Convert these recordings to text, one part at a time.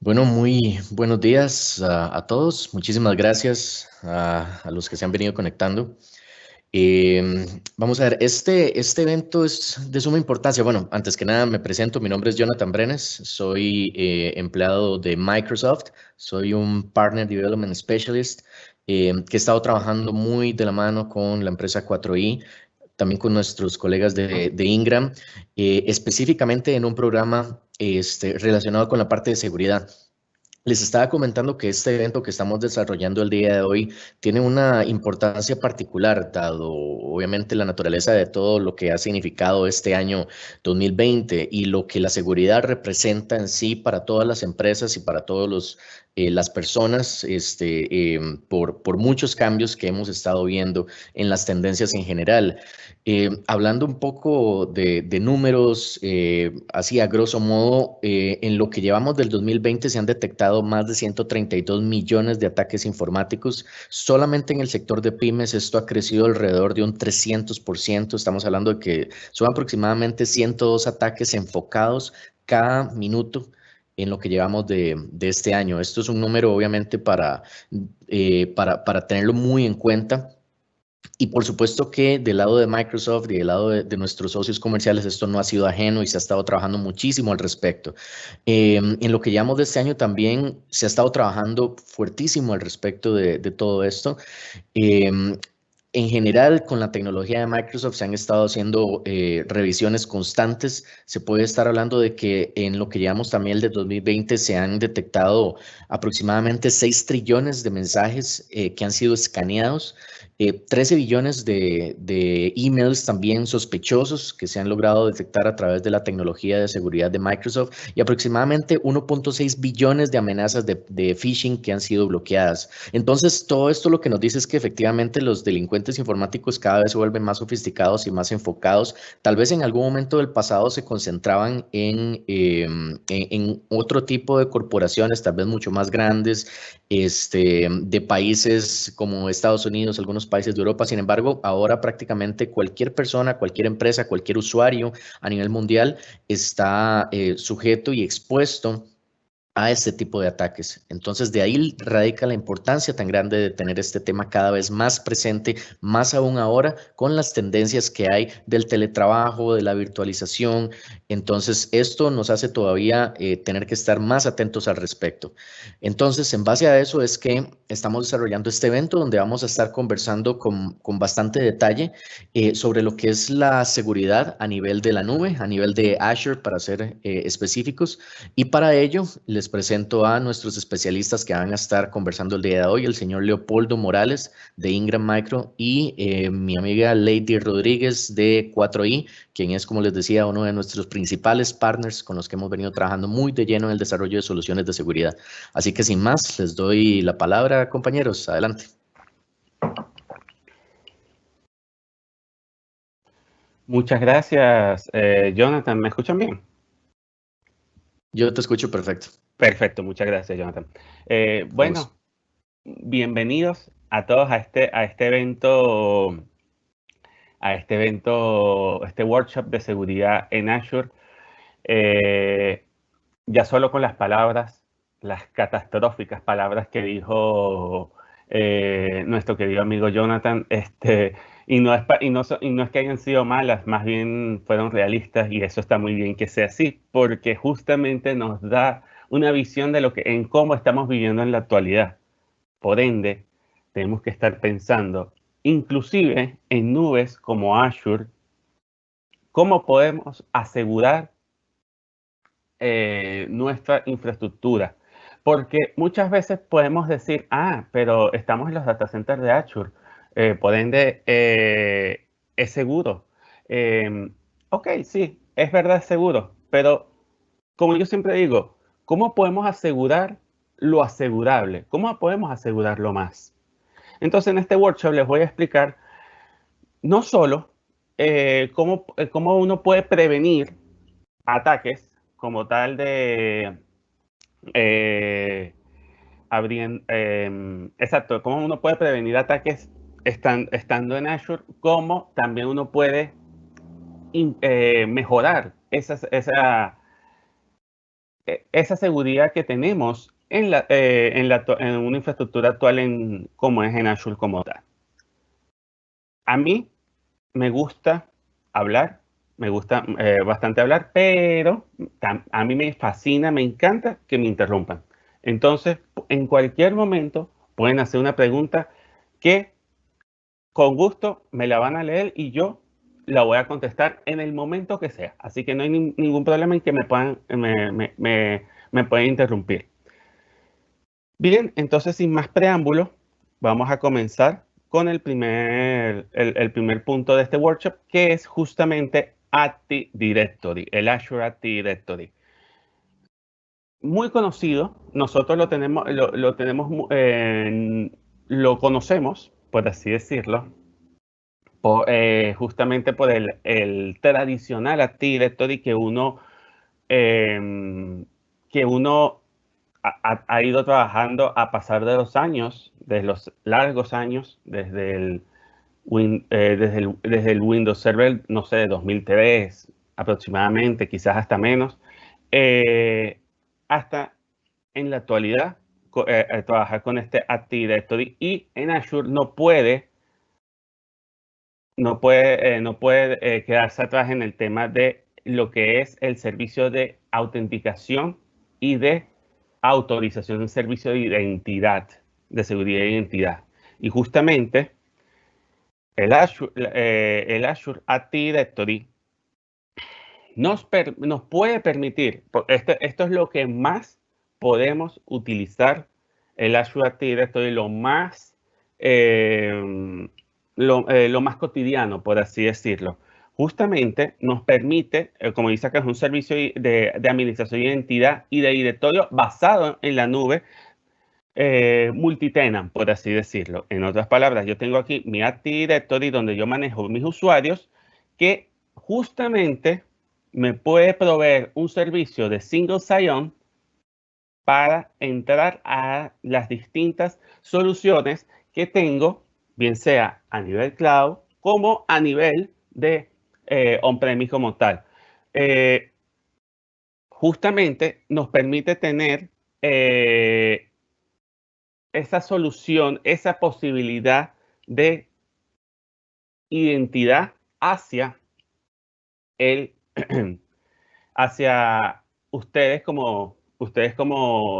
Bueno, muy buenos días a todos. Muchísimas gracias a los que se han venido conectando. Vamos a ver, este evento es de suma importancia. Bueno, antes que nada me presento, mi nombre es Jonathan Brenes, soy empleado de Microsoft, soy un Partner Development Specialist que he estado trabajando muy de la mano con la empresa 4i, también con nuestros colegas de Ingram, específicamente en un programa relacionado con la parte de seguridad. Les estaba comentando que este evento que estamos desarrollando el día de hoy tiene una importancia particular, dado obviamente la naturaleza de todo lo que ha significado este año 2020 y lo que la seguridad representa en sí para todas las empresas y para todos las personas, por muchos cambios que hemos estado viendo en las tendencias en general. Hablando un poco de números, así a grosso modo, en lo que llevamos del 2020 se han detectado más de 132 millones de ataques informáticos. Solamente en el sector de pymes esto ha crecido alrededor de un 300%. Estamos hablando de que son aproximadamente 102 ataques enfocados cada minuto en lo que llevamos de este año. Esto es un número obviamente para tenerlo muy en cuenta. Y por supuesto que del lado de Microsoft y del lado de nuestros socios comerciales esto no ha sido ajeno y se ha estado trabajando muchísimo al respecto. En lo que llevamos de este año también se ha estado trabajando fuertísimo al respecto de todo esto. Em, en general, con la tecnología de Microsoft se han estado haciendo revisiones constantes. Se puede estar hablando de que en lo que llevamos también del 2020 se han detectado aproximadamente 6 trillones de mensajes que han sido escaneados, 13 billones de emails también sospechosos que se han logrado detectar a través de la tecnología de seguridad de Microsoft y aproximadamente 1.6 billones de amenazas de phishing que han sido bloqueadas. Entonces, todo esto lo que nos dice es que efectivamente los delincuentes informáticos cada vez se vuelven más sofisticados y más enfocados. Tal vez en algún momento del pasado se concentraban en otro tipo de corporaciones, tal vez mucho más grandes, de países como Estados Unidos, algunos países de Europa. Sin embargo, ahora prácticamente cualquier persona, cualquier empresa, cualquier usuario a nivel mundial está sujeto y expuesto a este tipo de ataques. Entonces, de ahí radica la importancia tan grande de tener este tema cada vez más presente, más aún ahora con las tendencias que hay del teletrabajo, de la virtualización. Entonces, esto nos hace todavía tener que estar más atentos al respecto. Entonces, en base a eso es que estamos desarrollando este evento donde vamos a estar conversando con bastante detalle sobre lo que es la seguridad a nivel de la nube, a nivel de Azure, para ser específicos. Y para ello, les presento a nuestros especialistas que van a estar conversando el día de hoy, el señor Leopoldo Morales de Ingram Micro y mi amiga Lady Rodríguez de 4i, quien es, como les decía, uno de nuestros principales partners con los que hemos venido trabajando muy de lleno en el desarrollo de soluciones de seguridad. Así que sin más, les doy la palabra, compañeros. Adelante. Muchas gracias, Jonathan. ¿Me escuchan bien? Yo te escucho perfecto. Perfecto, muchas gracias, Jonathan. Bueno, bienvenidos a todos a este evento, este workshop de seguridad en Azure. Ya solo con las palabras, las catastróficas palabras que dijo nuestro querido amigo Jonathan, y no es que hayan sido malas, más bien fueron realistas y eso está muy bien que sea así, porque justamente nos da una visión de en cómo estamos viviendo en la actualidad. Por ende, tenemos que estar pensando, inclusive en nubes como Azure, cómo podemos asegurar nuestra infraestructura. Porque muchas veces podemos decir, pero estamos en los data centers de Azure, por ende es seguro. Ok, sí, es verdad, es seguro, pero como yo siempre digo, ¿cómo podemos asegurar lo asegurable? ¿Cómo podemos asegurarlo más? Entonces, en este workshop les voy a explicar no solo cómo uno puede prevenir ataques como tal de exacto, cómo uno puede prevenir ataques estando en Azure, cómo también uno puede mejorar esa seguridad que tenemos en una infraestructura actual como es en Azure como tal. A mí me gusta hablar, me gusta bastante hablar, pero a mí me fascina, me encanta que me interrumpan. Entonces, en cualquier momento pueden hacer una pregunta que con gusto me la van a leer y yo la voy a contestar en el momento que sea. Así que no hay ningún problema en que me puedan interrumpir. Bien, entonces sin más preámbulo, vamos a comenzar con el primer punto de este workshop, que es justamente Active Directory, el Azure Active Directory. Muy conocido, nosotros lo conocemos, por así decirlo, justamente por el tradicional Active Directory que uno ha ido trabajando a pasar de los años, de los largos años, desde el Windows Server, no sé, de 2003 aproximadamente, quizás hasta menos, hasta en la actualidad trabajar con este Active Directory, y en Azure no puede quedarse atrás en el tema de lo que es el servicio de autenticación y de autorización del servicio de identidad, de seguridad de identidad. Y justamente el Azure Active Directory nos puede permitir, esto es lo que más podemos utilizar el Azure Active Directory, lo más cotidiano, por así decirlo. Justamente nos permite, como dice acá, es un servicio de administración de identidad y de directorio basado en la nube, multitenant, por así decirlo. En otras palabras, yo tengo aquí mi Active Directory donde yo manejo mis usuarios, que justamente me puede proveer un servicio de single sign-on para entrar a las distintas soluciones que tengo, bien sea a nivel cloud como a nivel de on-premise como tal. Justamente nos permite tener esa solución, esa posibilidad de identidad hacia hacia ustedes como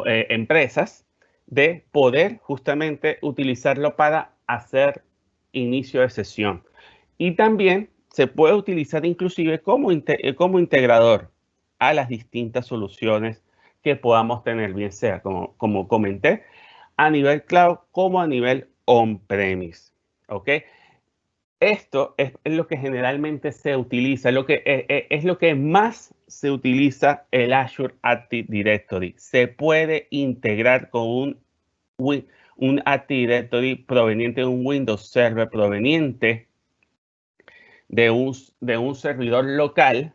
empresas, de poder justamente utilizarlo para hacer inicio de sesión. Y también se puede utilizar inclusive como integrador a las distintas soluciones que podamos tener, bien sea, como comenté, a nivel cloud como a nivel on-premise. ¿Ok? Esto es lo que generalmente se utiliza, es lo que más se utiliza el Azure Active Directory. Se puede integrar con un Active Directory proveniente de un Windows Server, proveniente de un servidor local,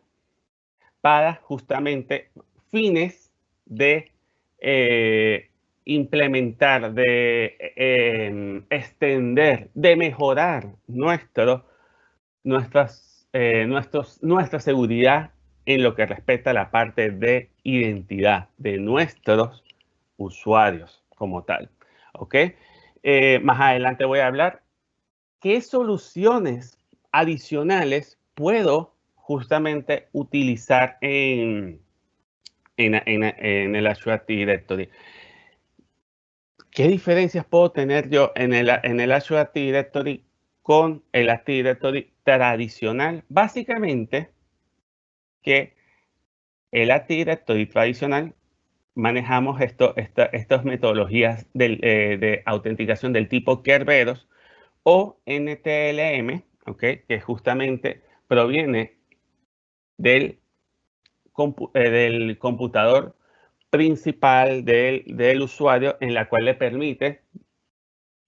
para justamente fines de implementar, de extender, de mejorar nuestra seguridad en lo que respecta a la parte de identidad de nuestros usuarios como tal. ¿Ok? Más adelante voy a hablar qué soluciones adicionales puedo justamente utilizar en el Azure Active Directory. ¿Qué diferencias puedo tener yo en el Azure Active Directory con el Active Directory tradicional? Básicamente, que el Active Directory tradicional manejamos estas metodologías de autenticación del tipo Kerberos o NTLM, ¿okay? Que justamente proviene del computador principal del usuario, en la cual le permite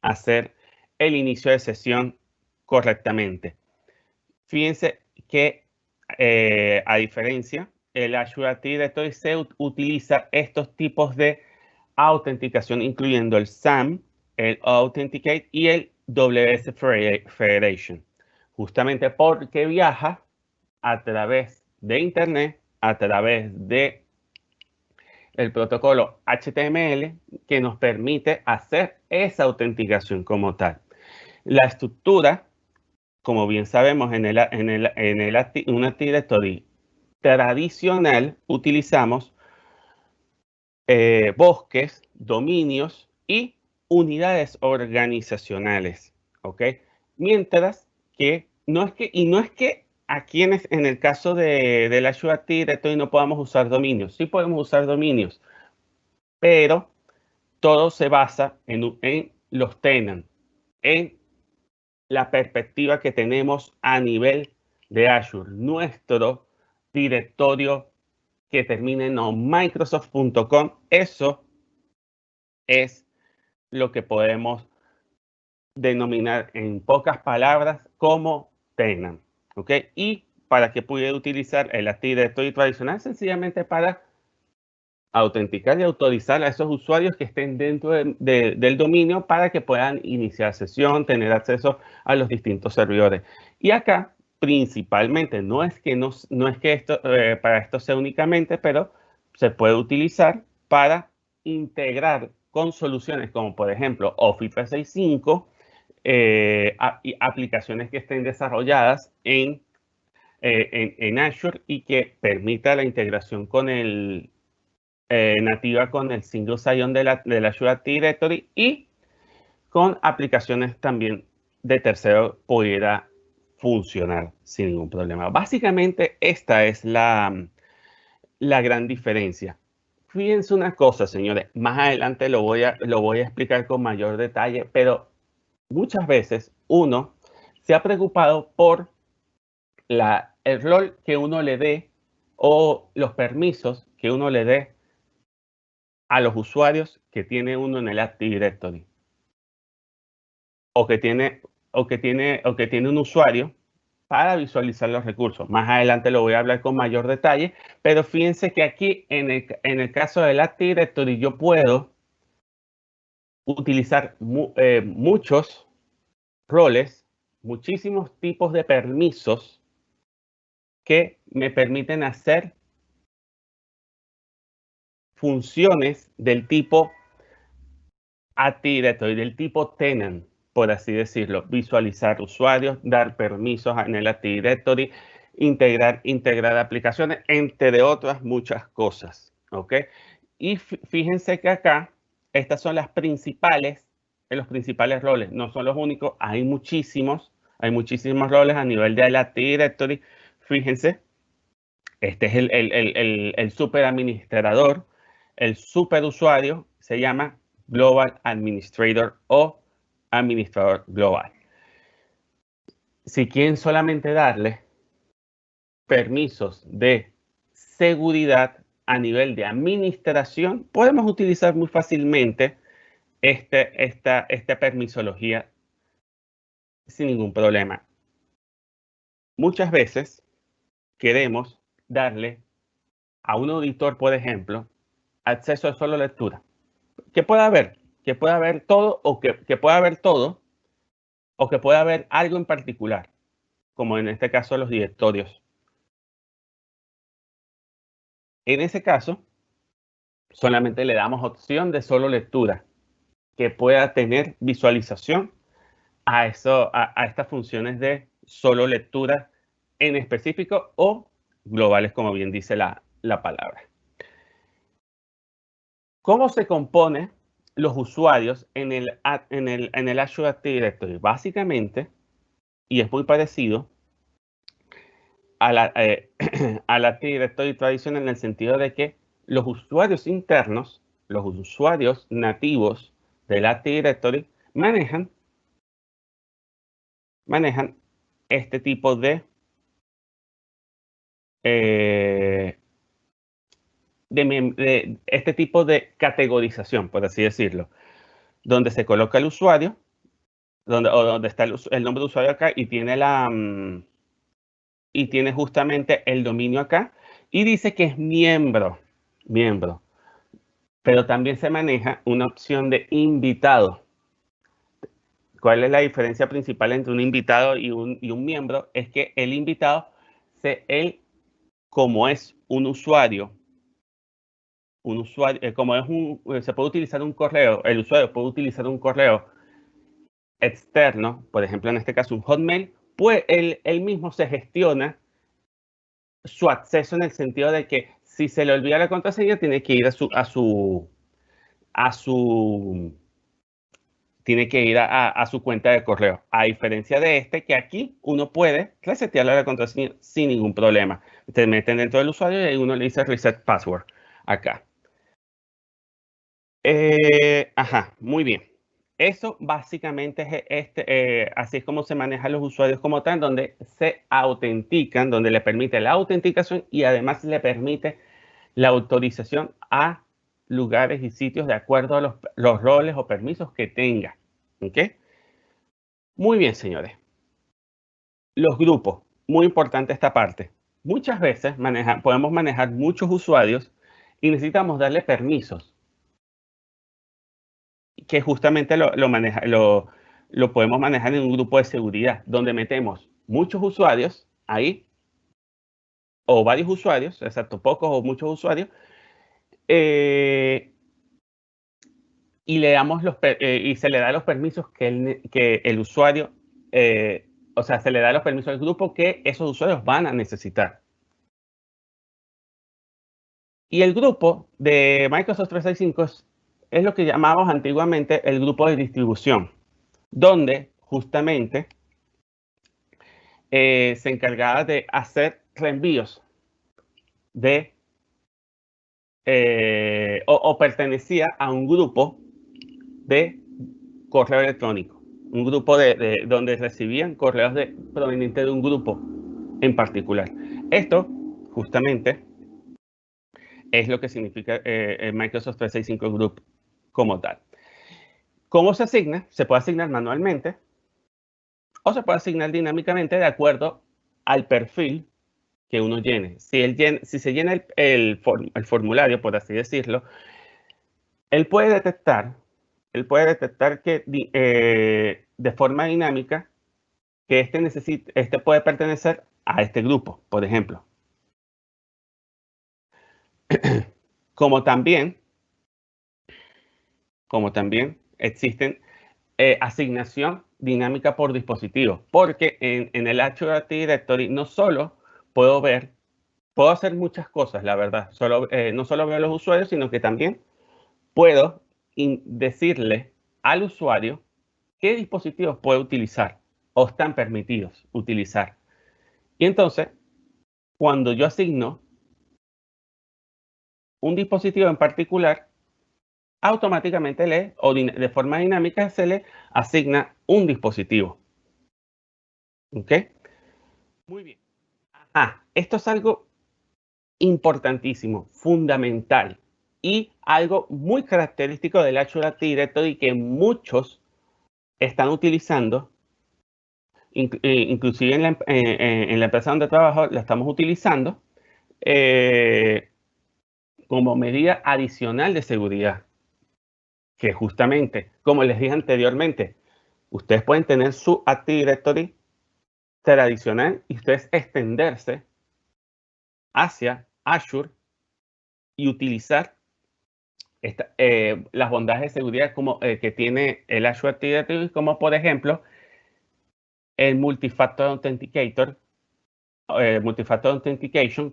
hacer el inicio de sesión correctamente. Fíjense que a diferencia, el Azure Active Directory se utiliza estos tipos de autenticación, incluyendo el SAM, el Authenticate y el WS Federation, justamente porque viaja a través de Internet, a través de el protocolo HTML que nos permite hacer esa autenticación como tal. La estructura, como bien sabemos, en un Active Directory tradicional utilizamos bosques, dominios y unidades organizacionales, ¿ok? Mientras que no es que aquí en el caso del Azure Active Directory no podamos usar dominios, sí podemos usar dominios, pero todo se basa en los tenants, en la perspectiva que tenemos a nivel de Azure, nuestro directorio que termine en microsoft.com, eso es lo que podemos denominar en pocas palabras como tenant, ¿ok? Y para que pudiera utilizar el Active Directory tradicional, sencillamente para autenticar y autorizar a esos usuarios que estén dentro del dominio para que puedan iniciar sesión, tener acceso a los distintos servidores. Y acá, principalmente, no es que esto, para esto sea únicamente, pero se puede utilizar para integrar con soluciones como, por ejemplo, Office 365, y aplicaciones que estén desarrolladas en Azure y que permita la integración con nativa con el single sign-on de la Azure Active Directory y con aplicaciones también de tercero pudiera funcionar sin ningún problema. Básicamente esta es la gran diferencia. Fíjense una cosa, señores, más adelante lo voy a explicar con mayor detalle, pero muchas veces uno se ha preocupado por el rol que uno le dé o los permisos que uno le dé a los usuarios que tiene uno en el Active Directory o que tiene un usuario para visualizar los recursos. Más adelante lo voy a hablar con mayor detalle, pero fíjense que aquí en el caso del Active Directory yo puedo utilizar muchos roles, muchísimos tipos de permisos que me permiten hacer funciones del tipo Active Directory, del tipo tenant, por así decirlo, visualizar usuarios, dar permisos en el Active Directory, integrar aplicaciones, entre otras muchas cosas, ¿ok? Y fíjense que acá, estas son los principales roles, no son los únicos, hay muchísimos roles a nivel del Active Directory. Fíjense, este es el super administrador, el super usuario se llama Global Administrator o Administrador Global. Si quieren solamente darle permisos de seguridad a nivel de administración, podemos utilizar muy fácilmente esta permisología sin ningún problema. Muchas veces queremos darle a un auditor, por ejemplo, acceso a solo lectura. Que pueda haber todo o que pueda haber todo o que pueda haber algo en particular, como en este caso los directorios. En ese caso, solamente le damos opción de solo lectura, que pueda tener visualización a estas funciones de solo lectura en específico o globales, como bien dice la palabra. ¿Cómo se compone los usuarios en el Azure Active Directory? Básicamente, y es muy parecido a la Active Directory tradicional en el sentido de que los usuarios internos, los usuarios nativos del Active Directory manejan este tipo de categorización, por así decirlo, donde se coloca el usuario, donde está el nombre de usuario acá y tiene justamente el dominio acá y dice que es miembro, pero también se maneja una opción de invitado. ¿Cuál es la diferencia principal entre un invitado y un miembro? Es que el invitado, él, como es un usuario un usuario, como se puede utilizar un correo, el usuario puede utilizar un correo externo, por ejemplo, en este caso un Hotmail, pues él mismo se gestiona su acceso en el sentido de que si se le olvida la contraseña, tiene que ir tiene que ir a su cuenta de correo. A diferencia de este, que aquí uno puede resetearle la contraseña sin ningún problema. Te meten dentro del usuario y ahí uno le dice reset password acá. Ajá, muy bien. Eso básicamente es así es como se manejan los usuarios como tal, donde se autentican, donde le permite la autenticación y además le permite la autorización a lugares y sitios de acuerdo a los roles o permisos que tenga. ¿Ok? Muy bien, señores. Los grupos, muy importante esta parte. Muchas veces podemos manejar muchos usuarios y necesitamos darle permisos, que justamente lo podemos manejar en un grupo de seguridad, donde metemos muchos usuarios ahí, o varios usuarios, exacto, pocos o muchos usuarios, y y se le da los permisos que el usuario, o sea, se le da los permisos al grupo que esos usuarios van a necesitar. Y el grupo de Microsoft 365 es lo que llamábamos antiguamente el grupo de distribución, donde justamente se encargaba de hacer reenvíos o pertenecía a un grupo de correo electrónico, un grupo donde recibían correos provenientes de un grupo en particular. Esto justamente es lo que significa el Microsoft 365 Group como tal. ¿Cómo se asigna? Se puede asignar manualmente o se puede asignar dinámicamente de acuerdo al perfil que uno llene. Si se llena el formulario, por así decirlo, él puede detectar que de forma dinámica que este puede pertenecer a este grupo, por ejemplo. Como también existen asignación dinámica por dispositivo, porque en el Azure Active Directory no solo puedo hacer muchas cosas, la verdad. No solo veo los usuarios, sino que también puedo decirle al usuario qué dispositivos puede utilizar o están permitidos utilizar. Y entonces, cuando yo asigno un dispositivo en particular, automáticamente de forma dinámica se le asigna un dispositivo. ¿Ok? Muy bien. Esto es algo importantísimo, fundamental y algo muy característico del Azure Active Directory que muchos están utilizando, inclusive en la empresa donde trabajo la estamos utilizando como medida adicional de seguridad, que justamente, como les dije anteriormente, ustedes pueden tener su Active Directory tradicional y ustedes extenderse hacia Azure y utilizar las bondades de seguridad que tiene el Azure Active Directory, como por ejemplo el Multi-Factor Authentication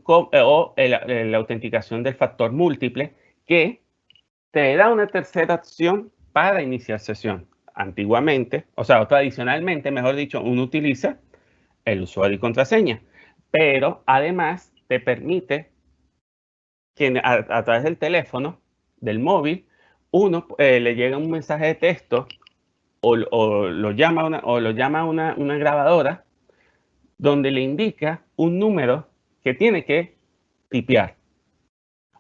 o la autenticación del factor múltiple, que te da una tercera opción para iniciar sesión. Antiguamente, o tradicionalmente, mejor dicho, uno utiliza el usuario y contraseña, pero además te permite que a través del teléfono, del móvil, uno le llega un mensaje de texto o lo llama una grabadora donde le indica un número que tiene que tipear.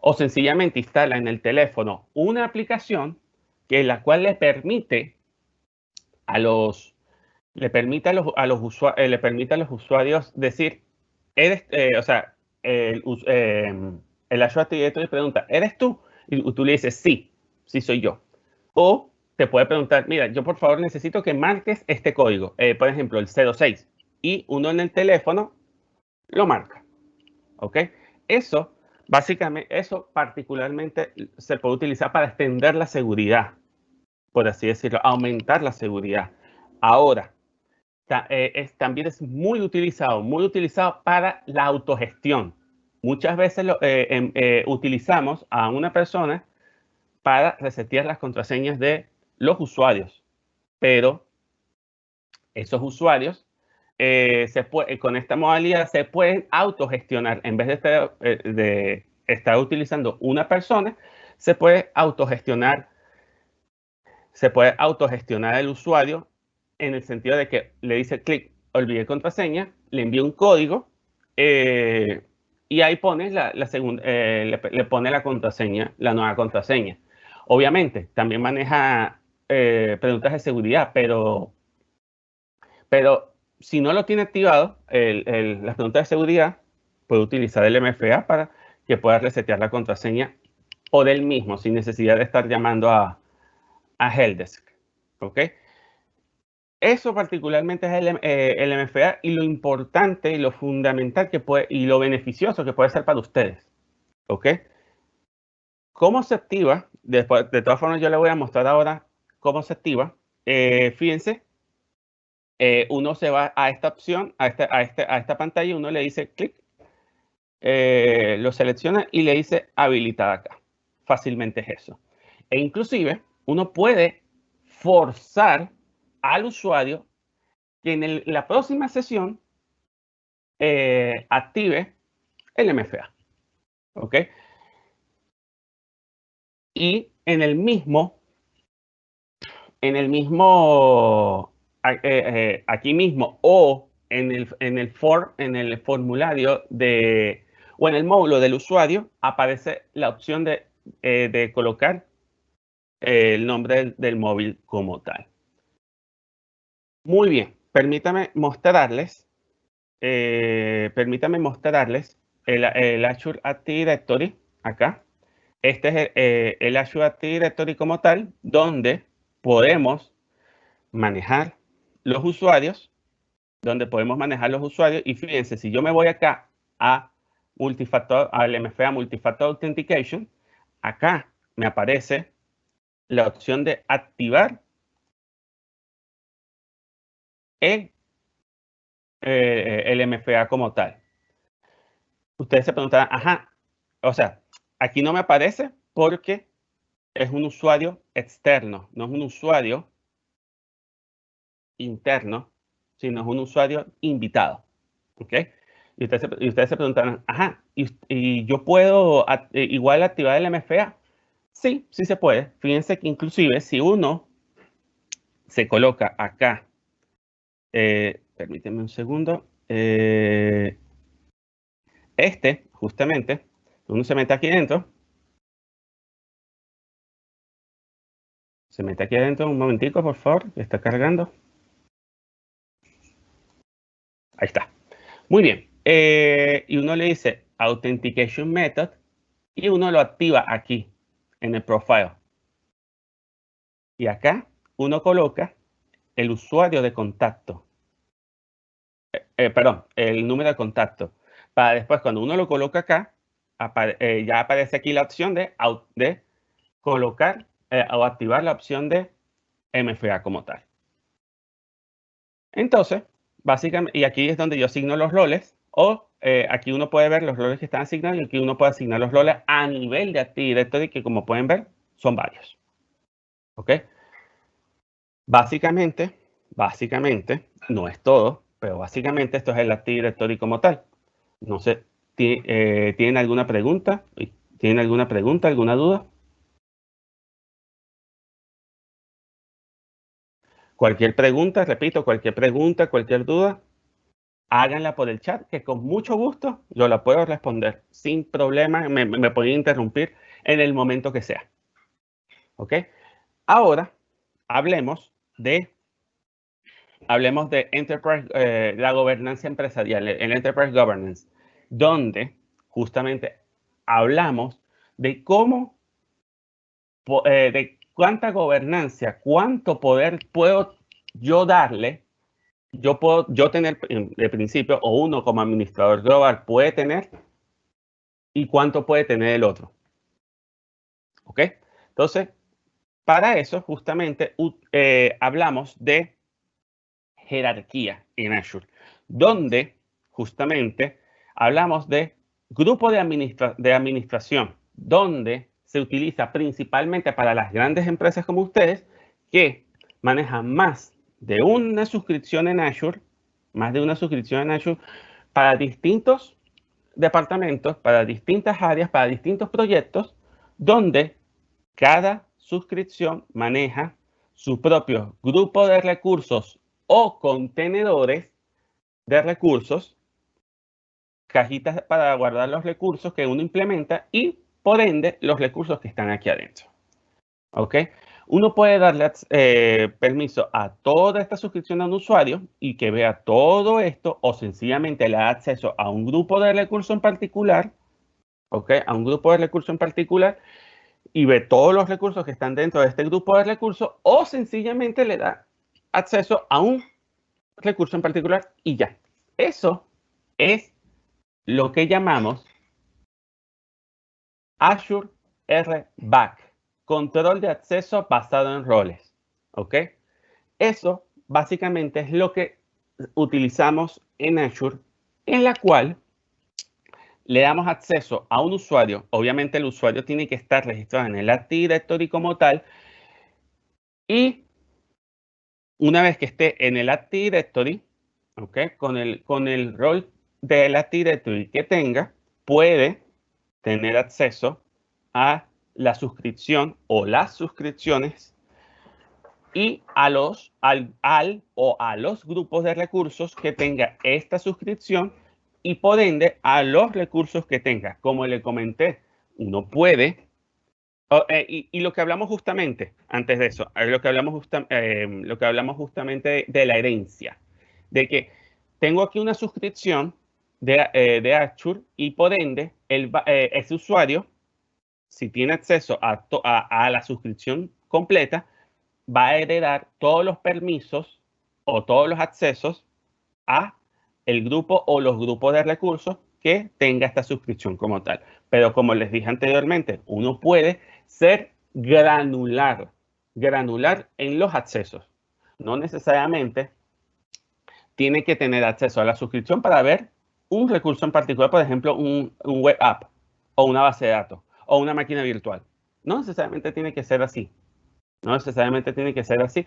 O sencillamente instala en el teléfono una aplicación la cual le permite a los usuarios decir, el Azure Active Directory pregunta, ¿eres tú? Y tú le dices, sí soy yo. O te puede preguntar, mira, yo por favor necesito que marques este código, por ejemplo, el 06, y uno en el teléfono lo marca. ¿Ok? Eso Básicamente, eso particularmente se puede utilizar para extender la seguridad, por así decirlo, aumentar la seguridad. Ahora, también es muy utilizado para la autogestión. Muchas veces utilizamos a una persona para resetear las contraseñas de los usuarios, pero esos usuarios con esta modalidad se pueden autogestionar. En vez de estar utilizando una persona, se puede autogestionar el usuario en el sentido de que le dice clic, olvide contraseña, le envía un código y ahí pone le pone la contraseña, la nueva contraseña. Obviamente, también maneja preguntas de seguridad, pero si no lo tiene activado, las preguntas de seguridad, puede utilizar el MFA para que pueda resetear la contraseña por él mismo, sin necesidad de estar llamando a Helpdesk. ¿Ok? Eso particularmente es el MFA y lo importante y lo fundamental y lo beneficioso que puede ser para ustedes. ¿Ok? ¿Cómo se activa? Después, de todas formas, yo le voy a mostrar ahora cómo se activa. Fíjense, uno se va a esta opción, a esta pantalla, y uno le dice clic, lo selecciona y le dice habilitar acá. Fácilmente es eso. E inclusive, uno puede forzar al usuario que en la próxima sesión active el MFA. ¿Ok? Y aquí mismo o en el formulario o en el módulo del usuario aparece la opción de colocar el nombre del móvil como tal. Muy bien, permítame mostrarles el Azure Active Directory acá. Este es el Azure Active Directory como tal, donde podemos manejar los usuarios, y fíjense, si yo me voy acá a al MFA Multifactor Authentication, acá me aparece la opción de activar el MFA como tal. Ustedes se preguntarán, ajá, o sea, aquí no me aparece porque es un usuario externo, no es un usuario interno, sino es un usuario invitado. ¿Ok? Y ustedes se preguntarán, ajá, ¿y yo puedo igual activar el MFA? Sí, sí se puede. Fíjense que inclusive si uno se coloca acá, permítanme un segundo, justamente, uno se mete aquí adentro, un momentico, por favor, que está cargando. Ahí está. Muy bien. Y uno le dice Authentication Method y uno lo activa aquí en el profile. Y acá uno coloca el usuario de contacto. Perdón, el número de contacto. Para después, cuando uno lo coloca acá, ya aparece aquí la opción de colocar o activar la opción de MFA como tal. Entonces, básicamente, y aquí es donde yo asigno los roles, o aquí uno puede ver los roles que están asignados y aquí uno puede asignar los roles a nivel de Active Directory, que como pueden ver, son varios. ¿Ok? Básicamente, no es todo, pero básicamente esto es el Active Directory como tal. No sé, ¿tienen alguna pregunta? ¿Tienen alguna pregunta, alguna duda? Cualquier pregunta, repito, cualquier pregunta, cualquier duda, háganla por el chat, que con mucho gusto yo la puedo responder sin problema. Me pueden interrumpir en el momento que sea. ¿Ok? Ahora, hablemos de Enterprise, la gobernanza empresarial, el Enterprise Governance, donde justamente hablamos de cómo, de cuánta gobernancia, cuánto poder puedo yo darle. Yo tener de principio, o uno como administrador global puede tener y cuánto puede tener el otro. ¿Ok? Entonces, para eso justamente hablamos de jerarquía en Azure, donde justamente hablamos de grupo de administración, donde se utiliza principalmente para las grandes empresas como ustedes, que manejan más de una suscripción en Azure, para distintos departamentos, para distintas áreas, para distintos proyectos, donde cada suscripción maneja su propio grupo de recursos o contenedores de recursos, cajitas para guardar los recursos que uno implementa y, por ende, los recursos que están aquí adentro. ¿Ok? Uno puede darle permiso a toda esta suscripción a un usuario y que vea todo esto, o sencillamente le da acceso a un grupo de recursos en particular, ¿ok? A un grupo de recursos en particular y ve todos los recursos que están dentro de este grupo de recursos, o sencillamente le da acceso a un recurso en particular y ya. Eso es lo que llamamos Azure RBAC, control de acceso basado en roles. ¿Ok? Eso básicamente es lo que utilizamos en Azure, en la cual le damos acceso a un usuario. Obviamente el usuario tiene que estar registrado en el Active Directory como tal, y una vez que esté en el Active Directory, ¿okay? con el rol del Active Directory que tenga, puede tener acceso a la suscripción o las suscripciones y a los grupos de recursos que tenga esta suscripción, y por ende a los recursos que tenga. Como le comenté, uno puede, y lo que hablamos justamente antes de eso, lo que hablamos justamente de la herencia, de que tengo aquí una suscripción de Azure y por ende ese usuario, si tiene acceso a la suscripción completa, va a heredar todos los permisos o todos los accesos a el grupo o los grupos de recursos que tenga esta suscripción como tal. Pero como les dije anteriormente, uno puede ser granular en los accesos. No necesariamente tiene que tener acceso a la suscripción para ver un recurso en particular, por ejemplo, un web app o una base de datos o una máquina virtual. No necesariamente tiene que ser así. No necesariamente tiene que ser así.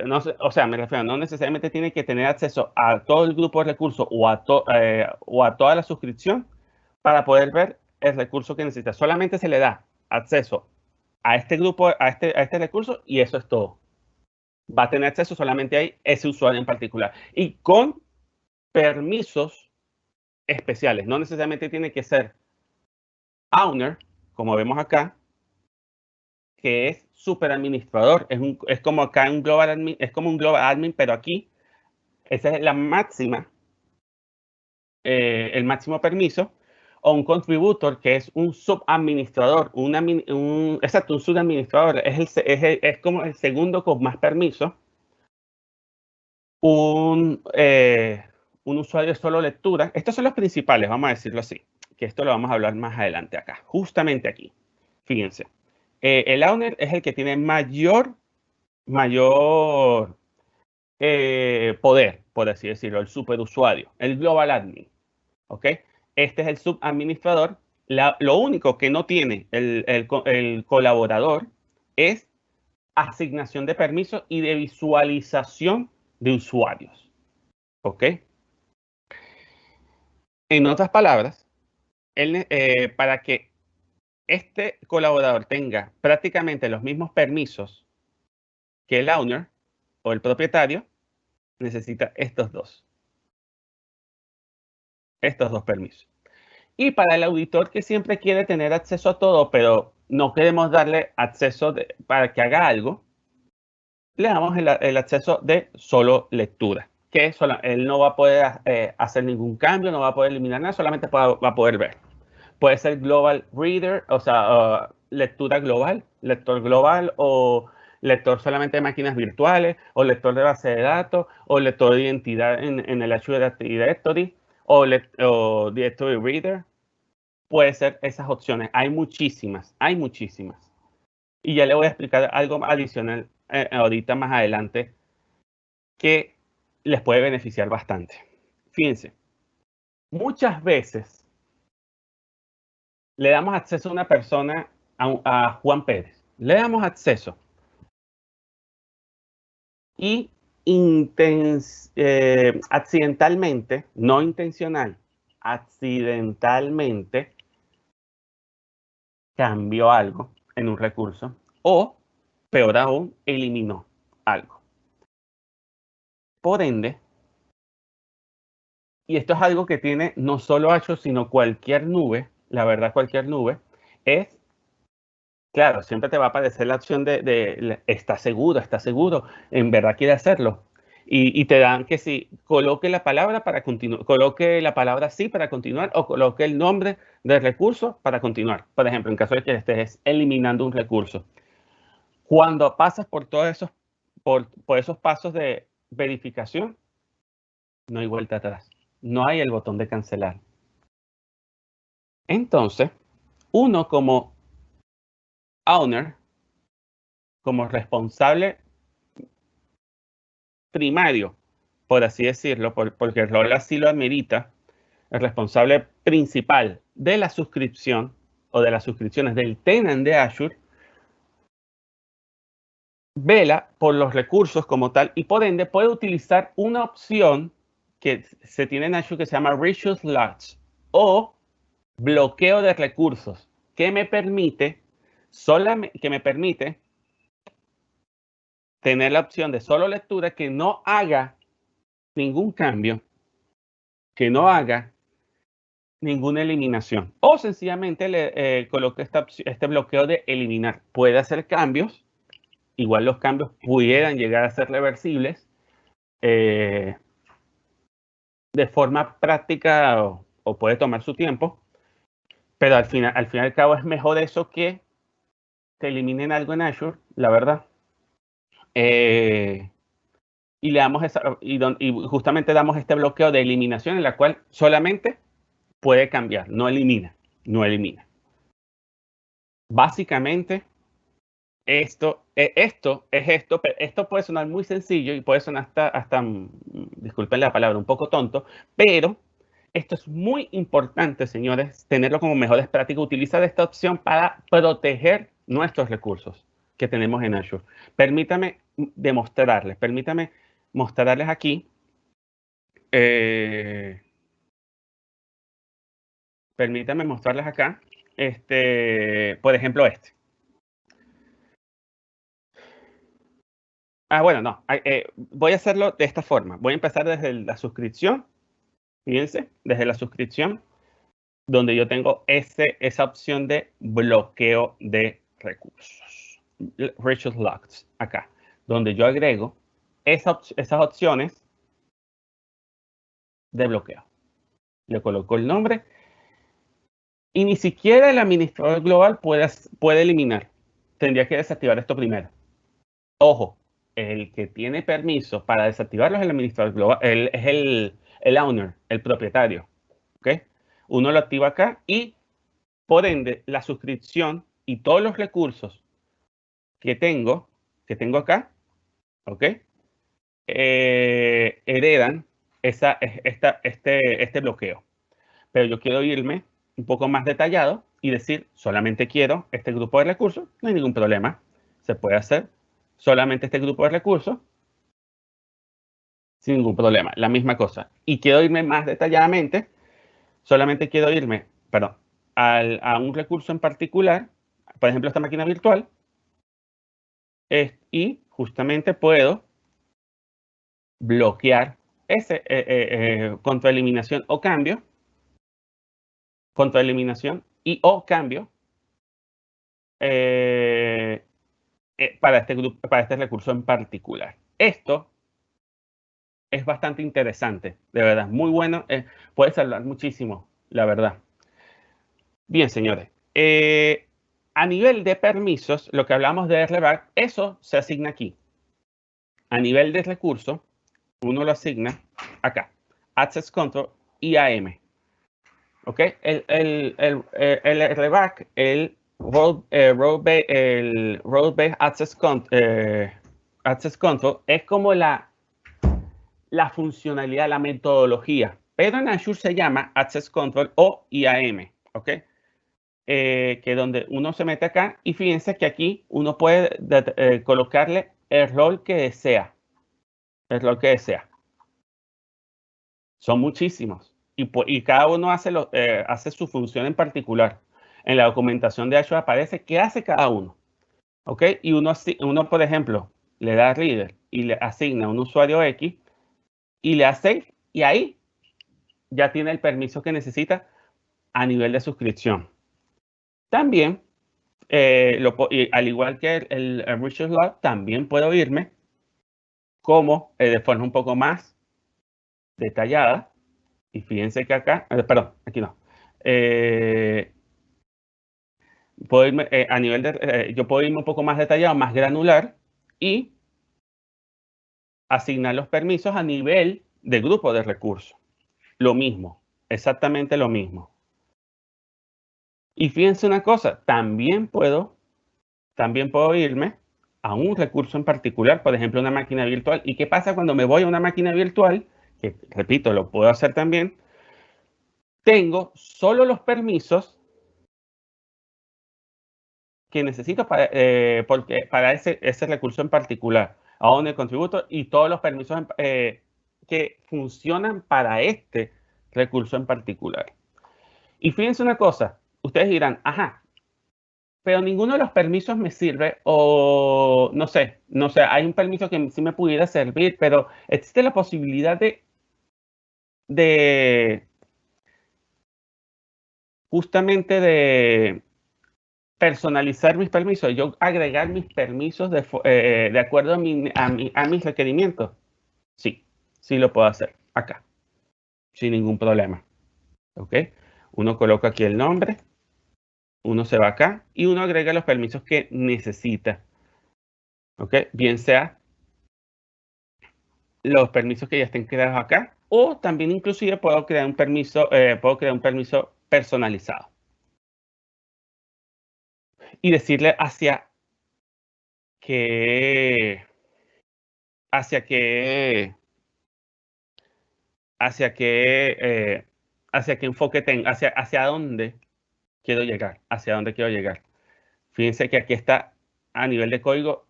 No, o sea, me refiero, no necesariamente tiene que tener acceso a todo el grupo de recursos o a toda la suscripción para poder ver el recurso que necesita. Solamente se le da acceso a este grupo, a este recurso, y eso es todo. Va a tener acceso solamente a ese usuario en particular y con permisos especiales. No necesariamente tiene que ser owner, como vemos acá, que es super administrador. Es como acá un global admin, es como un global admin, pero aquí esa es la máxima, el máximo permiso. O un contributor, que es un subadministrador, exacto, un subadministrador, es como el segundo con más permiso. Un usuario de solo lectura. Estos son los principales, vamos a decirlo así, que esto lo vamos a hablar más adelante acá, justamente aquí. Fíjense, el owner es el que tiene mayor poder, por así decirlo, el superusuario, el global admin. ¿Ok? Este es el subadministrador. Lo único que no tiene el colaborador es asignación de permisos y de visualización de usuarios. ¿Ok? En otras palabras, para que este colaborador tenga prácticamente los mismos permisos que el owner o el propietario, necesita estos dos permisos. Y para el auditor que siempre quiere tener acceso a todo, pero no queremos darle acceso para que haga algo, le damos el acceso de solo lectura, que él no va a poder hacer ningún cambio, no va a poder eliminar nada, solamente va a poder ver. Puede ser Global Reader, o sea, lectura global, lector global, o lector solamente de máquinas virtuales, o lector de base de datos, o lector de identidad en el Azure Active Directory, o Directory Reader. Puede ser esas opciones. Hay muchísimas. Y ya le voy a explicar algo adicional ahorita más adelante que les puede beneficiar bastante. Fíjense, muchas veces le damos acceso a una persona, a Juan Pérez. Le damos acceso. Y accidentalmente, no intencional, accidentalmente cambió algo en un recurso o, peor aún, eliminó algo. Por ende, y esto es algo que tiene no solo Azure, sino cualquier nube, la verdad cualquier nube, es, claro, siempre te va a aparecer la opción de está seguro, en verdad quiere hacerlo. Y te dan que si coloque la palabra para continuar, coloque la palabra sí para continuar o coloque el nombre del recurso para continuar. Por ejemplo, en caso de que estés eliminando un recurso. Cuando pasas por todos esos, por esos pasos de verificación, no hay vuelta atrás. No hay el botón de cancelar. Entonces, uno como owner, como responsable primario, por así decirlo, porque el rol así lo amerita, el responsable principal de la suscripción o de las suscripciones del tenant de Azure, vela por los recursos como tal y por ende puede utilizar una opción que se tiene en Azure que se llama Resource Lock o bloqueo de recursos, que me permite tener la opción de solo lectura, que no haga ningún cambio, que no haga ninguna eliminación. O sencillamente le coloque este bloqueo de eliminar. Puede hacer cambios. Igual los cambios pudieran llegar a ser reversibles. De forma práctica o puede tomar su tiempo. Pero al fin y al cabo es mejor eso que te eliminen algo en Azure, la verdad. Y le damos y justamente damos este bloqueo de eliminación en la cual solamente puede cambiar, no elimina. Básicamente, esto puede sonar muy sencillo y puede sonar hasta disculpen la palabra, un poco tonto, pero esto es muy importante, señores, tenerlo como mejores prácticas, utilizar esta opción para proteger nuestros recursos que tenemos en Azure. Permítame mostrarles aquí. Permítanme mostrarles acá, por ejemplo, bueno, no, voy a hacerlo de esta forma. Voy a empezar desde la suscripción. Fíjense, desde la suscripción, donde yo tengo esa opción de bloqueo de recursos. Resource Locked, acá, donde yo agrego esas opciones de bloqueo. Le coloco el nombre y ni siquiera el administrador global puede eliminar. Tendría que desactivar esto primero. Ojo, el que tiene permiso para desactivarlos es el administrador global, es el owner, el propietario. ¿Ok? Uno lo activa acá y por ende la suscripción y todos los recursos que tengo acá, ¿ok? Heredan este bloqueo. Pero yo quiero irme un poco más detallado y decir, solamente quiero este grupo de recursos, no hay ningún problema. Se puede hacer solamente este grupo de recursos sin ningún problema. La misma cosa. Y quiero irme más detalladamente, solamente quiero irme, perdón, a un recurso en particular, por ejemplo, esta máquina virtual, y justamente puedo bloquear ese contra eliminación o cambio, o cambio para este recurso en particular. Esto es bastante interesante, de verdad, muy bueno, puede salvar muchísimo, la verdad. Bien, señores, a nivel de permisos, lo que hablamos de RBAC, eso se asigna aquí. A nivel de recurso, uno lo asigna acá, Access Control, IAM. ¿Ok? El RBAC, el Role-Based Access Control, es como la funcionalidad, la metodología, pero en Azure se llama Access Control o IAM, ¿ok? Que donde uno se mete acá y fíjense que aquí uno puede colocarle el rol que desea, Son muchísimos y cada uno hace su función en particular. En la documentación de Azure aparece qué hace cada uno, ¿ok? Y uno, por ejemplo, le da reader y le asigna un usuario X y le hace save y ahí ya tiene el permiso que necesita a nivel de suscripción. También, al igual que el Research Log, también puedo irme como de forma un poco más detallada. Y fíjense que acá, perdón, aquí no. Puedo irme a nivel de, yo puedo irme un poco más detallado, más granular y asignar los permisos a nivel de grupo de recursos. Lo mismo, exactamente lo mismo. Y fíjense una cosa, también puedo irme a un recurso en particular, por ejemplo, una máquina virtual. ¿Y qué pasa cuando me voy a una máquina virtual? Que, repito, lo puedo hacer también. Tengo solo los permisos que necesito para ese recurso en particular, a donde contributo y todos los permisos que funcionan para este recurso en particular. Y fíjense una cosa, ustedes dirán, ajá, pero ninguno de los permisos me sirve o no sé, hay un permiso que sí me pudiera servir, pero existe la posibilidad de justamente de personalizar mis permisos, yo agregar mis permisos de acuerdo a mis requerimientos. Sí, sí lo puedo hacer acá, sin ningún problema. ¿Ok? Uno coloca aquí el nombre, uno se va acá y uno agrega los permisos que necesita. ¿Ok? Bien sea los permisos que ya estén creados acá o también inclusive puedo crear un permiso personalizado y decirle hacia qué enfoque tengo, hacia dónde quiero llegar, Fíjense que aquí está a nivel de código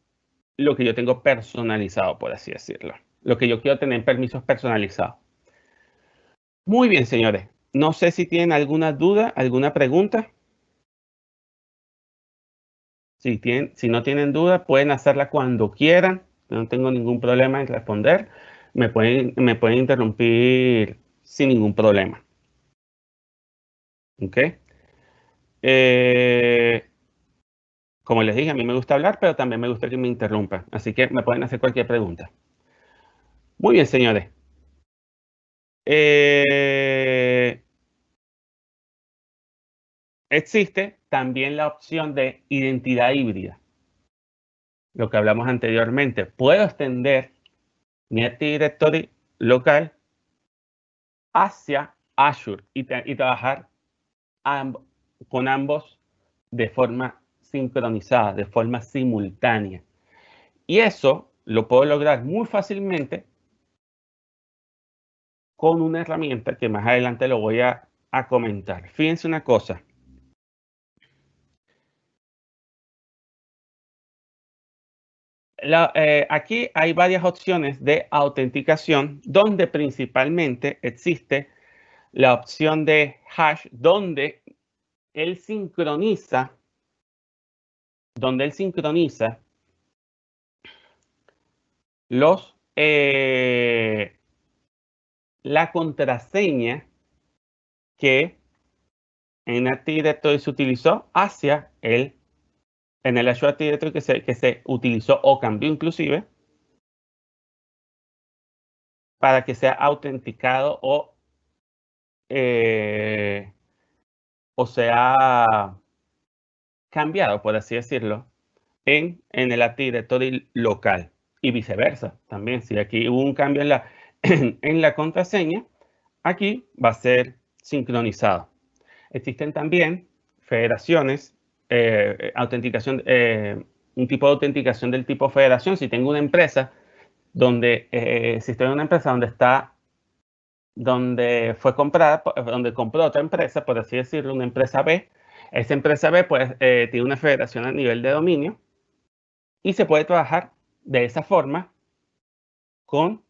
lo que yo tengo personalizado, por así decirlo. Lo que yo quiero tener en permisos personalizados. Muy bien, señores. No sé si tienen alguna duda, alguna pregunta. Si no tienen duda, pueden hacerla cuando quieran. No tengo ningún problema en responder. Me pueden interrumpir sin ningún problema. ¿Ok? Como les dije, a mí me gusta hablar, pero también me gusta que me interrumpan. Así que me pueden hacer cualquier pregunta. Muy bien, señores. Existe también la opción de identidad híbrida. Lo que hablamos anteriormente. Puedo extender mi Active Directory local hacia Azure y trabajar con ambos de forma sincronizada, de forma simultánea. Y eso lo puedo lograr muy fácilmente con una herramienta que más adelante lo voy a comentar. Fíjense una cosa. Aquí hay varias opciones de autenticación donde principalmente existe la opción de hash donde él sincroniza la contraseña que en Active Directory se utilizó en el Azure Active Directory que se utilizó o cambió inclusive para que sea autenticado o sea cambiado, por así decirlo, en el Active Directory local y viceversa también. Si aquí hubo un cambio en la contraseña, aquí va a ser sincronizado. Existen también federaciones, autenticación, un tipo de autenticación del tipo federación. Si tengo una empresa donde, si estoy en una empresa donde fue comprada, donde compró otra empresa, por así decirlo, una empresa B, esa empresa B pues tiene una federación a nivel de dominio y se puede trabajar de esa forma con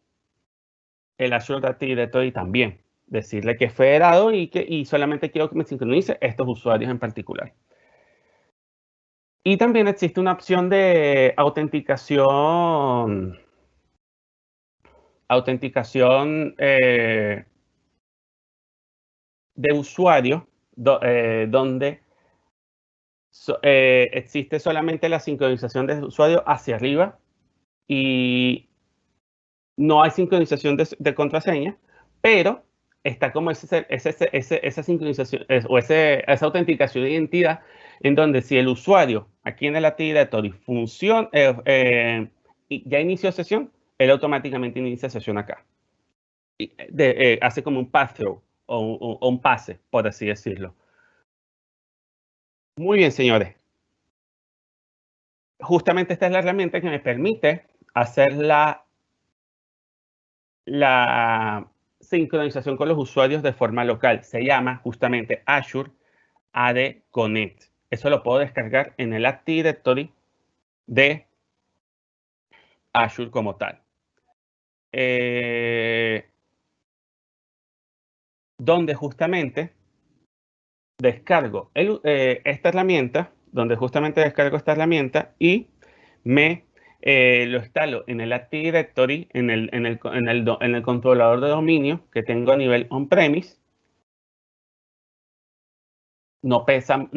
el Azure Active Directory también. Decirle que es federado y solamente quiero que me sincronice estos usuarios en particular. Y también existe una opción de autenticación de usuario, donde existe solamente la sincronización de usuario hacia arriba y no hay sincronización de contraseña, pero está como esa sincronización o esa autenticación de identidad en donde si el usuario aquí en el Active Directory funciona, ya inició sesión, él automáticamente inicia sesión acá. Y, hace como un pass-through o un pase, por así decirlo. Muy bien, señores. Justamente esta es la herramienta que me permite hacer la sincronización con los usuarios de forma local. Se llama justamente Azure AD Connect. Eso lo puedo descargar en el Active Directory de Azure como tal. Donde justamente descargo esta herramienta, y me lo instalo en el Active Directory, en el controlador de dominio que tengo a nivel on-premise. No pesa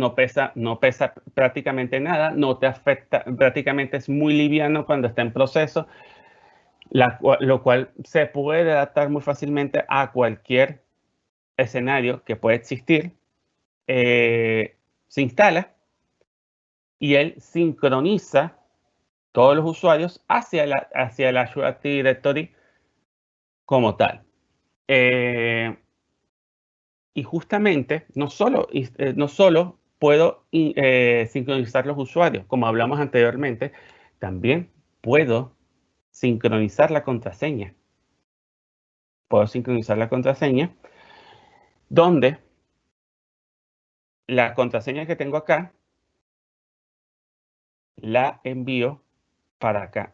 prácticamente nada, no te afecta, prácticamente es muy liviano cuando está en proceso, lo cual se puede adaptar muy fácilmente a cualquier escenario que pueda existir. Se instala y él sincroniza todos los usuarios hacia el Azure Active Directory como tal. Y justamente no solo puedo sincronizar los usuarios, como hablamos anteriormente, también puedo sincronizar la contraseña. Puedo sincronizar la contraseña, donde la contraseña que tengo acá la envío para acá,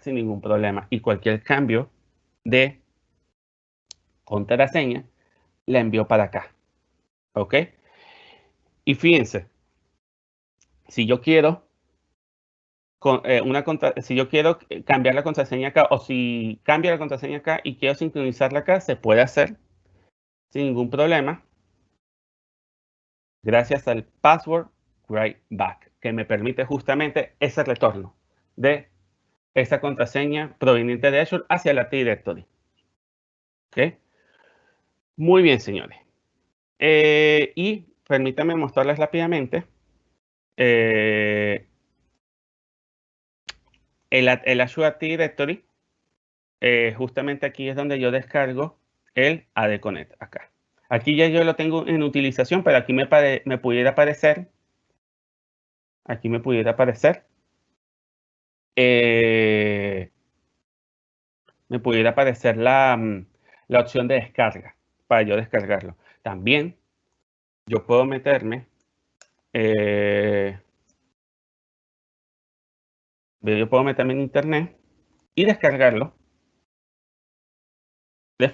sin ningún problema. Y cualquier cambio de contraseña la envío para acá. ¿Ok? Y fíjense, si yo quiero si yo quiero cambiar la contraseña acá, o si cambio la contraseña acá y quiero sincronizarla acá, se puede hacer sin ningún problema, gracias al password write back, que me permite justamente ese retorno de esa contraseña proveniente de Azure hacia la Active Directory. ¿Ok? Muy bien, señores. Y permítanme mostrarles rápidamente el Azure Active Directory. Justamente aquí es donde yo descargo el AD Connect acá. Aquí ya yo lo tengo en utilización, pero aquí me pudiera aparecer. Aquí me pudiera aparecer. Me pudiera aparecer la opción de descarga para yo descargarlo. También yo puedo meterme. Yo puedo meterme en internet y descargarlo de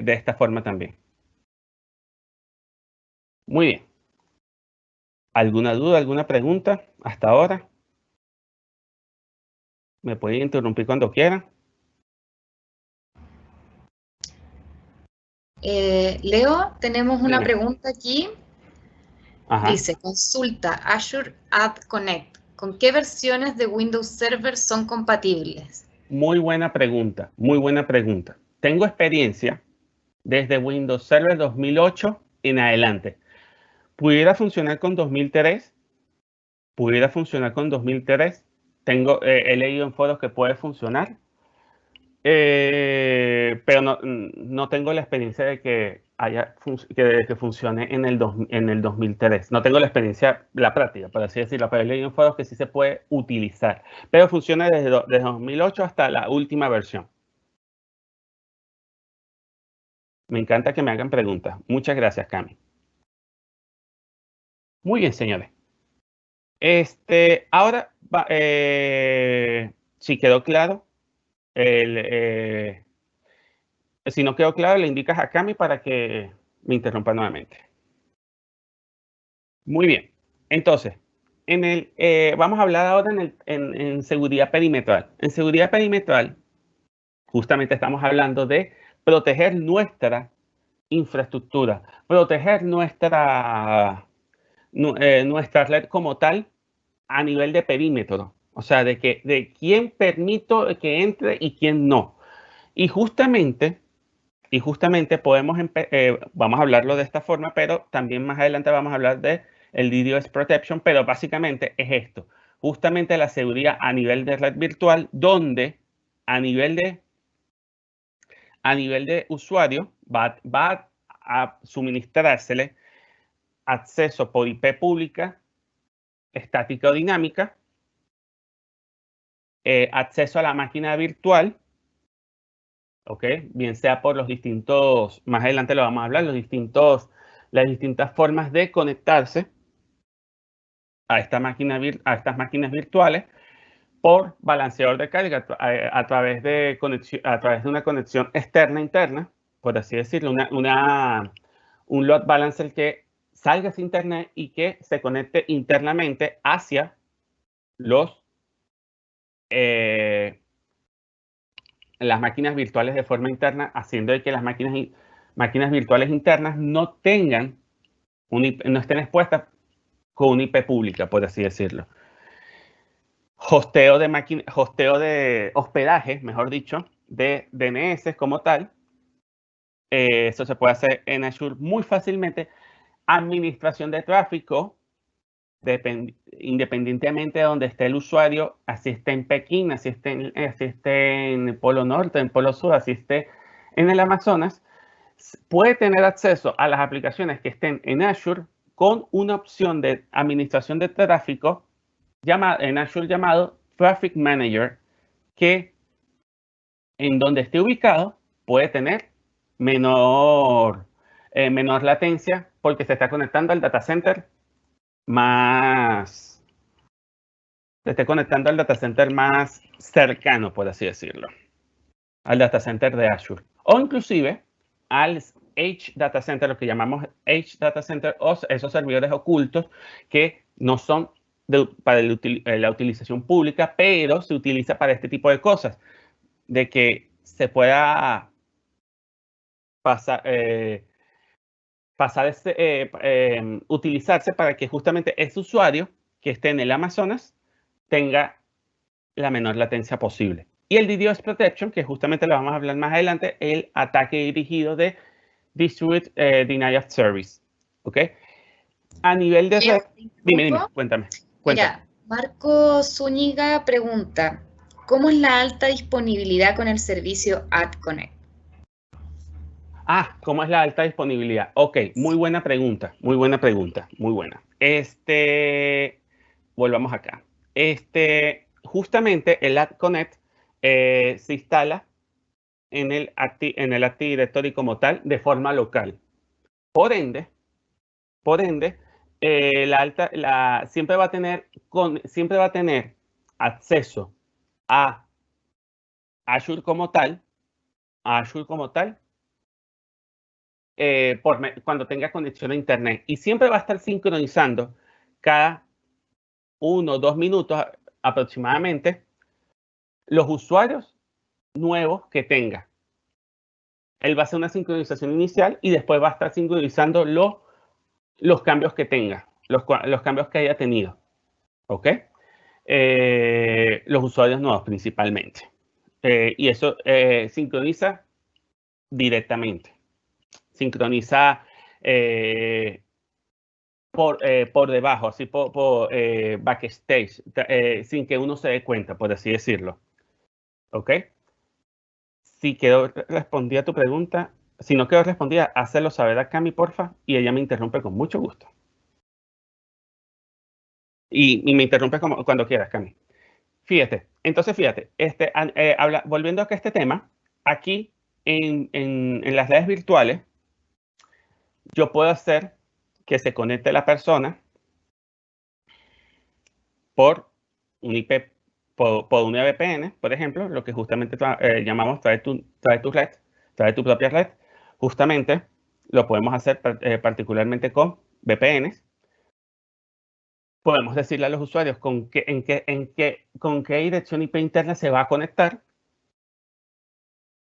esta forma también. Muy bien. ¿Alguna duda, alguna pregunta hasta ahora? Me pueden interrumpir cuando quieran. Leo, tenemos una pregunta aquí. Ajá. Dice, consulta Azure Ad Connect. ¿Con qué versiones de Windows Server son compatibles? Muy buena pregunta, muy buena pregunta. Tengo experiencia desde Windows Server 2008 en adelante. ¿Pudiera funcionar con 2003? ¿Pudiera funcionar con 2003? He leído en foros que puede funcionar. Pero no tengo la experiencia de que que funcione en el 2003. No tengo la experiencia, la práctica, por así decirlo, pero he leído en foros que sí se puede utilizar. Pero funciona desde 2008 hasta la última versión. Me encanta que me hagan preguntas. Muchas gracias, Cami. Muy bien, señores. Ahora, si quedó claro, si no quedó claro, le indicas a Cami para que me interrumpa nuevamente. Muy bien. Entonces, vamos a hablar ahora en seguridad perimetral. En seguridad perimetral, justamente estamos hablando de proteger nuestra infraestructura, proteger nuestra red como tal a nivel de perímetro. O sea, de quién permito que entre y quién no. Y justamente vamos a hablarlo de esta forma, pero también más adelante vamos a hablar de el DDoS Protection, pero básicamente es esto. Justamente la seguridad a nivel de red virtual, donde a nivel de usuario va a suministrársele acceso por IP pública, estática o dinámica, acceso a la máquina virtual, ¿ok? Bien sea por los distintos, más adelante lo vamos a hablar, las distintas formas de conectarse a estas máquinas virtuales por balanceador de carga a través de una conexión externa-interna, por así decirlo, un load balancer que salga hacia internet y que se conecte internamente hacia las máquinas virtuales de forma interna, haciendo de que las máquinas virtuales internas no estén expuestas con una IP pública, por así decirlo. Hosteo de hospedaje, mejor dicho, de DNS como tal. Eso se puede hacer en Azure muy fácilmente. Administración de tráfico, independientemente de donde esté el usuario, así esté en Pekín, así esté en el Polo Norte, en el Polo Sur, así esté en el Amazonas, puede tener acceso a las aplicaciones que estén en Azure con una opción de administración de tráfico en Azure llamado Traffic Manager, que en donde esté ubicado puede tener menor latencia porque se está conectando al data center más cercano, por así decirlo, al data center de Azure, o inclusive al Edge Data Center, lo que llamamos Edge Data Center, o esos servidores ocultos que no son para la utilización pública, pero se utiliza para este tipo de cosas, de que se pueda utilizarse para que justamente ese usuario que esté en el Amazonas tenga la menor latencia posible. Y el DDoS Protection, que justamente lo vamos a hablar más adelante, el ataque dirigido de Distributed Denial of Service. ¿Ok? A nivel de red... Dime, cuéntame. Mira, Marco Zúñiga pregunta, ¿cómo es la alta disponibilidad con el servicio AdConnect? ¿Cómo es la alta disponibilidad? Ok, muy buena pregunta, muy buena. Volvamos acá. Justamente el AdConnect se instala en el Active Directory como tal de forma local. Por ende, siempre va a tener acceso a Azure como tal, cuando tenga conexión a internet, y siempre va a estar sincronizando cada 1 o 2 minutos aproximadamente los usuarios nuevos que tenga. Él va a hacer una sincronización inicial y después va a estar sincronizando los cambios que tenga, los cambios que haya tenido. ¿Ok? Los usuarios nuevos principalmente. Y eso sincroniza directamente. Sincroniza por debajo, así por backstage, sin que uno se dé cuenta, por así decirlo. ¿Ok? Si quedó respondida tu pregunta, si no quedó respondida, hácelo saber a Cami, porfa, y ella me interrumpe con mucho gusto. Y me interrumpe cuando quieras, Cami. Fíjate, entonces fíjate, volviendo acá a este tema, aquí en las redes virtuales, yo puedo hacer que se conecte la persona por un IP, por una VPN, por ejemplo, lo que justamente llamamos trae tu red, trae tu propia red. Justamente lo podemos hacer particularmente con VPNs. Podemos decirle a los usuarios con qué dirección IP interna se va a conectar,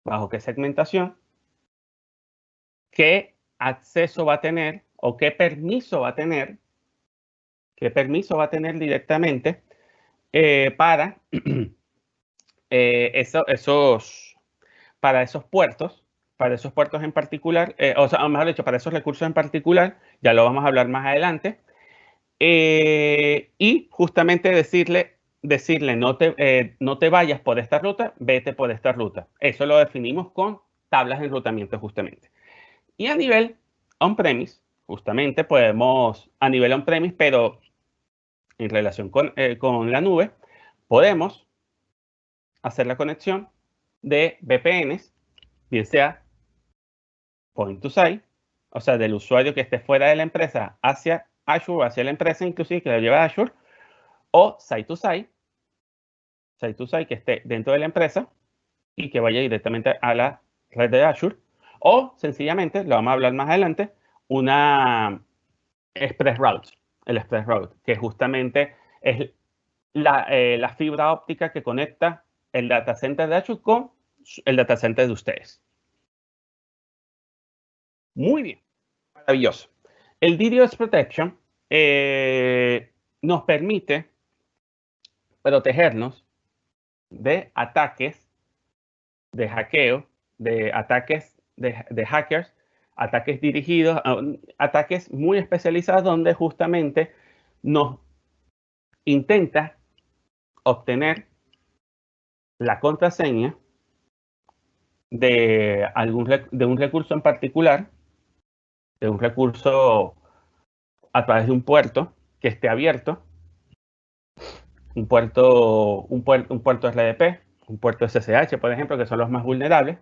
bajo qué segmentación, qué acceso va a tener o qué permiso va a tener directamente para para esos puertos en particular, o sea, mejor dicho, para esos recursos en particular, ya lo vamos a hablar más adelante. Y justamente decirle no te vayas por esta ruta, vete por esta ruta. Eso lo definimos con tablas de enrutamiento justamente. Y a nivel on-premise, justamente a nivel on-premise, pero en relación con la nube, podemos hacer la conexión de VPNs, bien sea point to site, o sea, del usuario que esté fuera de la empresa hacia Azure, hacia la empresa inclusive que lo lleva a Azure, o site to site que esté dentro de la empresa y que vaya directamente a la red de Azure, o sencillamente, lo vamos a hablar más adelante, una Express Route, el Express Route, que justamente es la fibra óptica que conecta el data center de Azure con el data center de ustedes. Muy bien, maravilloso. El DDoS Protection nos permite protegernos de ataques de hackeo, de ataques de hackers, ataques dirigidos, ataques muy especializados donde justamente nos intenta obtener la contraseña de un recurso en particular, de un recurso a través de un puerto que esté abierto, un puerto RDP, un puerto SSH, por ejemplo, que son los más vulnerables.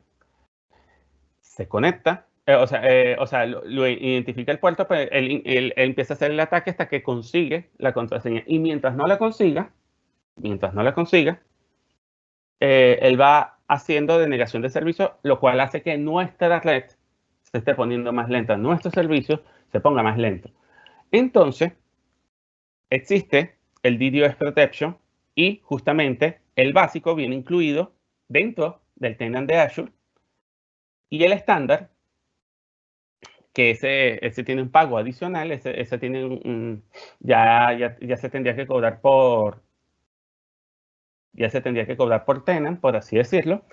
Se conecta, o sea, lo identifica el puerto, pero él empieza a hacer el ataque hasta que consigue la contraseña. Y mientras no la consiga, él va haciendo denegación de servicio, lo cual hace que nuestra red se esté poniendo más lenta, nuestro servicio se ponga más lento. Entonces, existe el DDoS Protection y justamente el básico viene incluido dentro del tenant de Azure y el estándar, que ese tiene un pago adicional, ese tiene ya se tendría que cobrar por tenant, por así decirlo,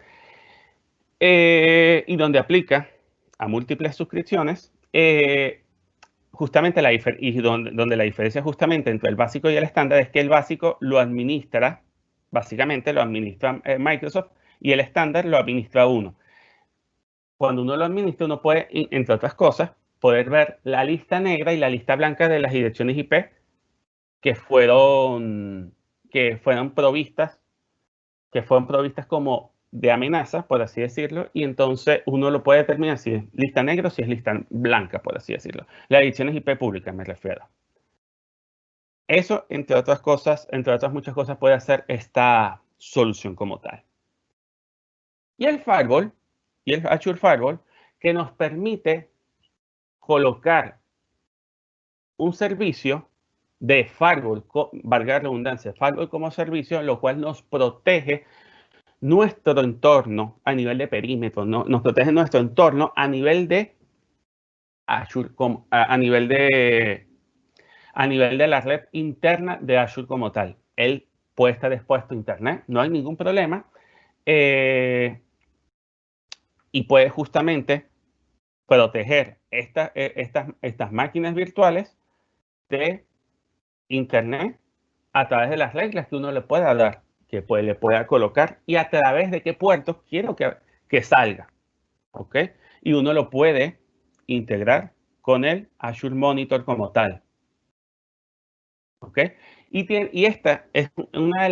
y donde aplica a múltiples suscripciones, justamente donde la diferencia justamente entre el básico y el estándar es que el básico básicamente lo administra Microsoft y el estándar lo administra uno. Cuando uno lo administra, uno puede, entre otras cosas, poder ver la lista negra y la lista blanca de las direcciones IP que fueron provistas como de amenaza, por así decirlo, y entonces uno lo puede determinar si es lista negra o si es lista blanca, por así decirlo. Las direcciones IP públicas me refiero. Eso, entre otras muchas cosas, puede hacer esta solución como tal. Y el firewall, y el Azure Firewall, que nos permite colocar un servicio de firewall, valga la redundancia, firewall como servicio, lo cual nos protege nuestro entorno a nivel de perímetro, nos protege nuestro entorno a nivel de Azure, a nivel de la red interna de Azure como tal. Él puede estar expuesto a internet, no hay ningún problema, y puede justamente proteger estas máquinas virtuales de internet a través de las reglas que uno le pueda dar, que le pueda colocar y a través de qué puertos quiero que que salga, ¿ok? Y uno lo puede integrar con el Azure Monitor como tal, ¿ok? Y esta es uno de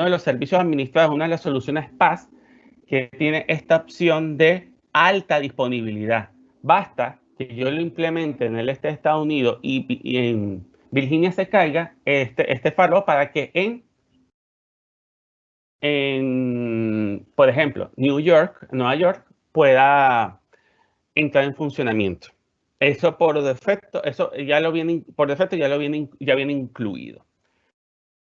los servicios administrados, una de las soluciones PaaS que tiene esta opción de alta disponibilidad. Basta que yo lo implemente en el este de Estados Unidos y en Virginia se caiga este firewall para que por ejemplo, Nueva York, pueda entrar en funcionamiento. Eso por defecto, ya viene incluido.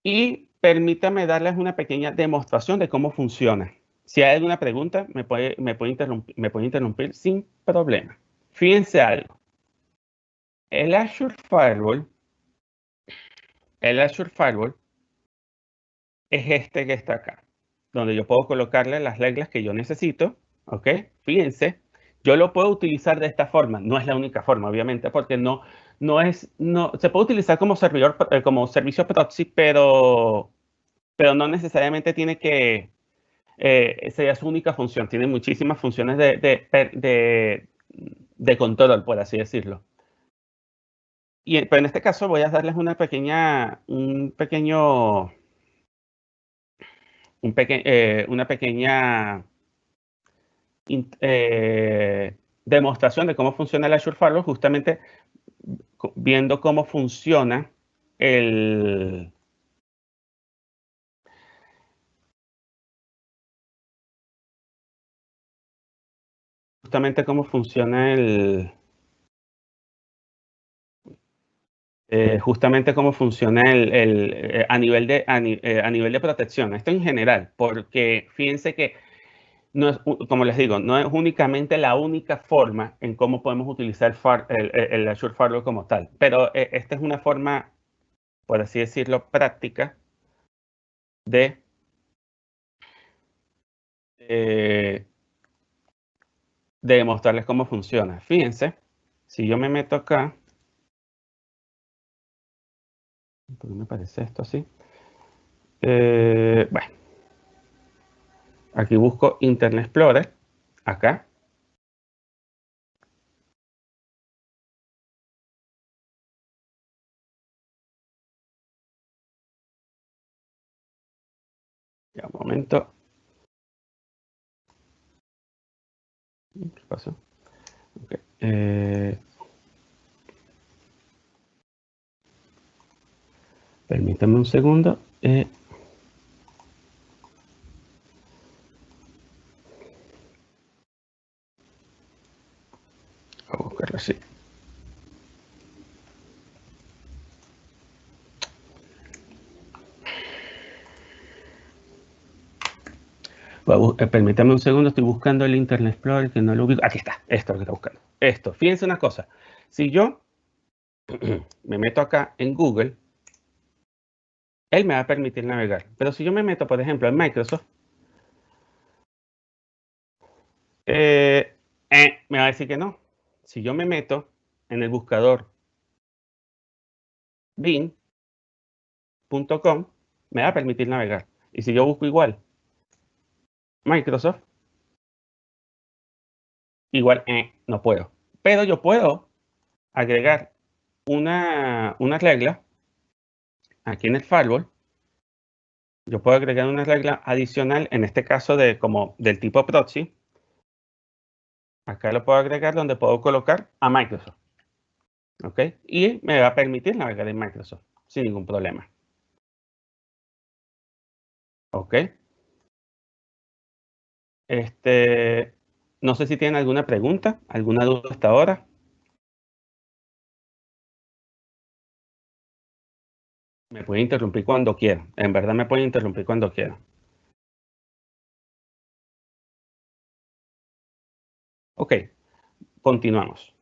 Y permítame darles una pequeña demostración de cómo funciona. Si hay alguna pregunta, me puede interrumpir sin problema. Fíjense algo. El Azure Firewall es este que está acá, donde yo puedo colocarle las reglas que yo necesito, ¿ok? Fíjense, yo lo puedo utilizar de esta forma. No es la única forma, obviamente, porque se puede utilizar como servidor, como servicio proxy, pero no necesariamente tiene que sea su única función. Tiene muchísimas funciones de control, por así decirlo. Pero en este caso voy a darles una pequeña demostración de cómo funciona el Azure Firewall, justamente viendo cómo funciona a nivel de protección. Esto en general, porque fíjense que no es, como les digo, no es únicamente la única forma en cómo podemos utilizar el Azure Firewall como tal, pero esta es una forma, por así decirlo, práctica de demostrarles cómo funciona. Fíjense, si yo me meto acá, ¿por qué me parece esto así? Bueno, aquí busco Internet Explorer, acá. Ya, un momento. ¿Qué pasó? Okay. Permítame un segundo. Voy a buscarlo así. Permítame un segundo, estoy buscando el Internet Explorer que no lo ubico. Aquí está, esto es lo que está buscando. Esto, fíjense una cosa. Si yo me meto acá en Google, él me va a permitir navegar. Pero si yo me meto, por ejemplo, en Microsoft, me va a decir que no. Si yo me meto en el buscador bing.com, me va a permitir navegar. Y si yo busco igual Microsoft, igual no puedo. Pero yo puedo agregar una regla aquí en el firewall. Yo puedo agregar una regla adicional, en este caso del tipo proxy. Acá lo puedo agregar donde puedo colocar a Microsoft. ¿Ok? Y me va a permitir navegar en Microsoft sin ningún problema. ¿Ok? No sé si tienen alguna pregunta, alguna duda hasta ahora. Me puede interrumpir cuando quiera. En verdad me puede interrumpir cuando quiera. Ok, continuamos.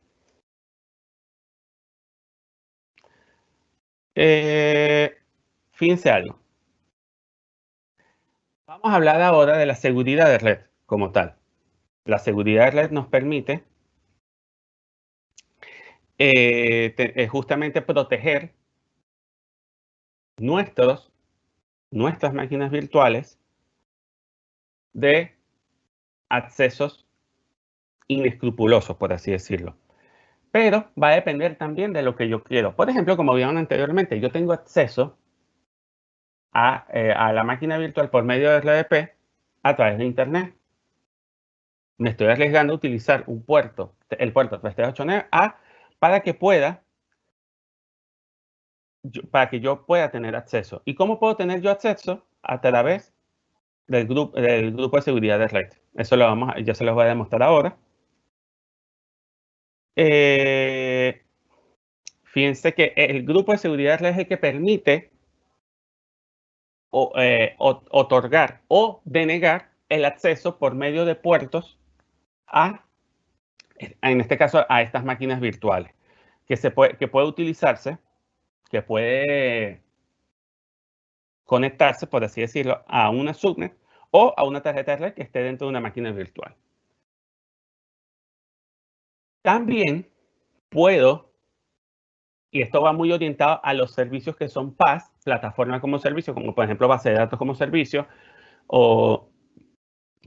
Fíjense algo. Vamos a hablar ahora de la seguridad de red como tal. La seguridad de red nos permite justamente proteger nuestras máquinas virtuales de accesos inescrupulosos, por así decirlo. Pero va a depender también de lo que yo quiero. Por ejemplo, como vieron anteriormente, yo tengo acceso a la máquina virtual por medio de RDP a través de Internet. Me estoy arriesgando a utilizar el puerto 338 para que yo pueda tener acceso. ¿Y cómo puedo tener yo acceso? A través del grupo de seguridad de red. Eso ya se los voy a demostrar ahora. Fíjense que el grupo de seguridad de red es el que permite otorgar o denegar el acceso por medio de puertos en este caso, a estas máquinas virtuales, que puede utilizarse, que puede conectarse, por así decirlo, a una subnet o a una tarjeta de red que esté dentro de una máquina virtual. También puedo, y esto va muy orientado a los servicios que son PaaS, plataforma como servicio, como por ejemplo base de datos como servicio o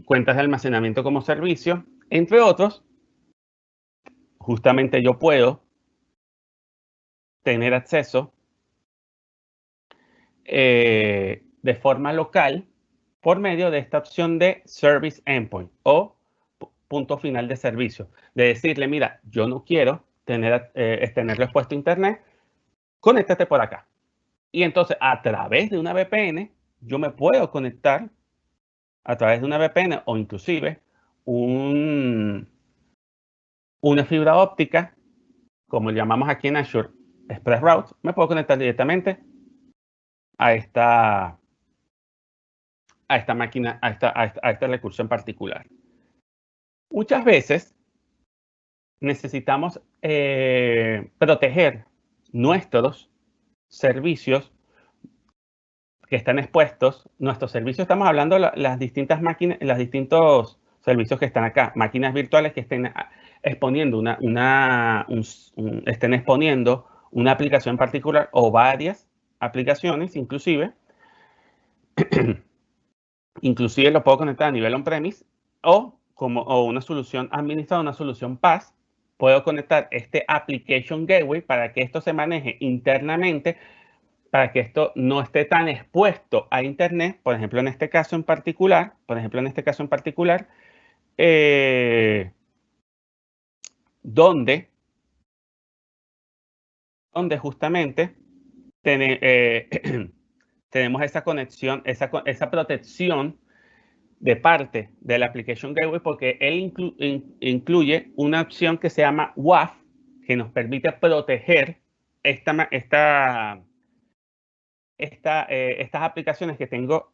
cuentas de almacenamiento como servicio, entre otros. Justamente yo puedo tener acceso de forma local por medio de esta opción de Service Endpoint o punto final de servicio. De decirle, mira, yo no quiero tenerlo expuesto a Internet, conéctate por acá. Y entonces, a través de una VPN, yo me puedo conectar a través de una VPN o inclusive una fibra óptica, como llamamos aquí en Azure, ExpressRoute, me puedo conectar directamente a esta máquina, a este recurso en particular. Muchas veces necesitamos proteger nuestros servicios que están expuestos. Nuestros servicios, estamos hablando de las distintas máquinas, los distintos servicios que están acá, máquinas virtuales que estén exponiendo estén exponiendo una aplicación particular o varias aplicaciones, inclusive lo puedo conectar a nivel on-premise o una solución administrada, una solución PaaS. Puedo conectar este Application Gateway para que esto se maneje internamente, para que esto no esté tan expuesto a Internet. Por ejemplo, en este caso en particular, donde justamente tenemos esa conexión, esa protección de parte del Application Gateway, porque él incluye una opción que se llama WAF, que nos permite proteger estas aplicaciones que tengo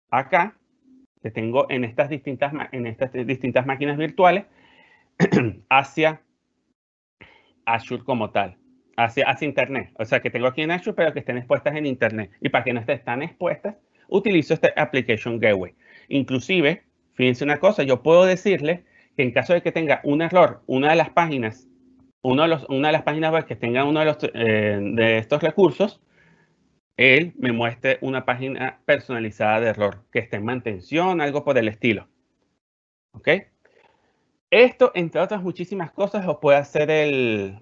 acá, que tengo en estas distintas máquinas virtuales hacia Azure como tal, hacia Internet. O sea, que tengo aquí en Azure, pero que estén expuestas en Internet. Y para que no estén tan expuestas, utilizo este Application Gateway. Inclusive, fíjense una cosa, yo puedo decirle que en caso de que tenga un error, una de las páginas web que tenga uno de estos recursos, él me muestre una página personalizada de error, que esté en mantención, algo por el estilo. ¿Ok? Esto, entre otras muchísimas cosas, lo puede hacer el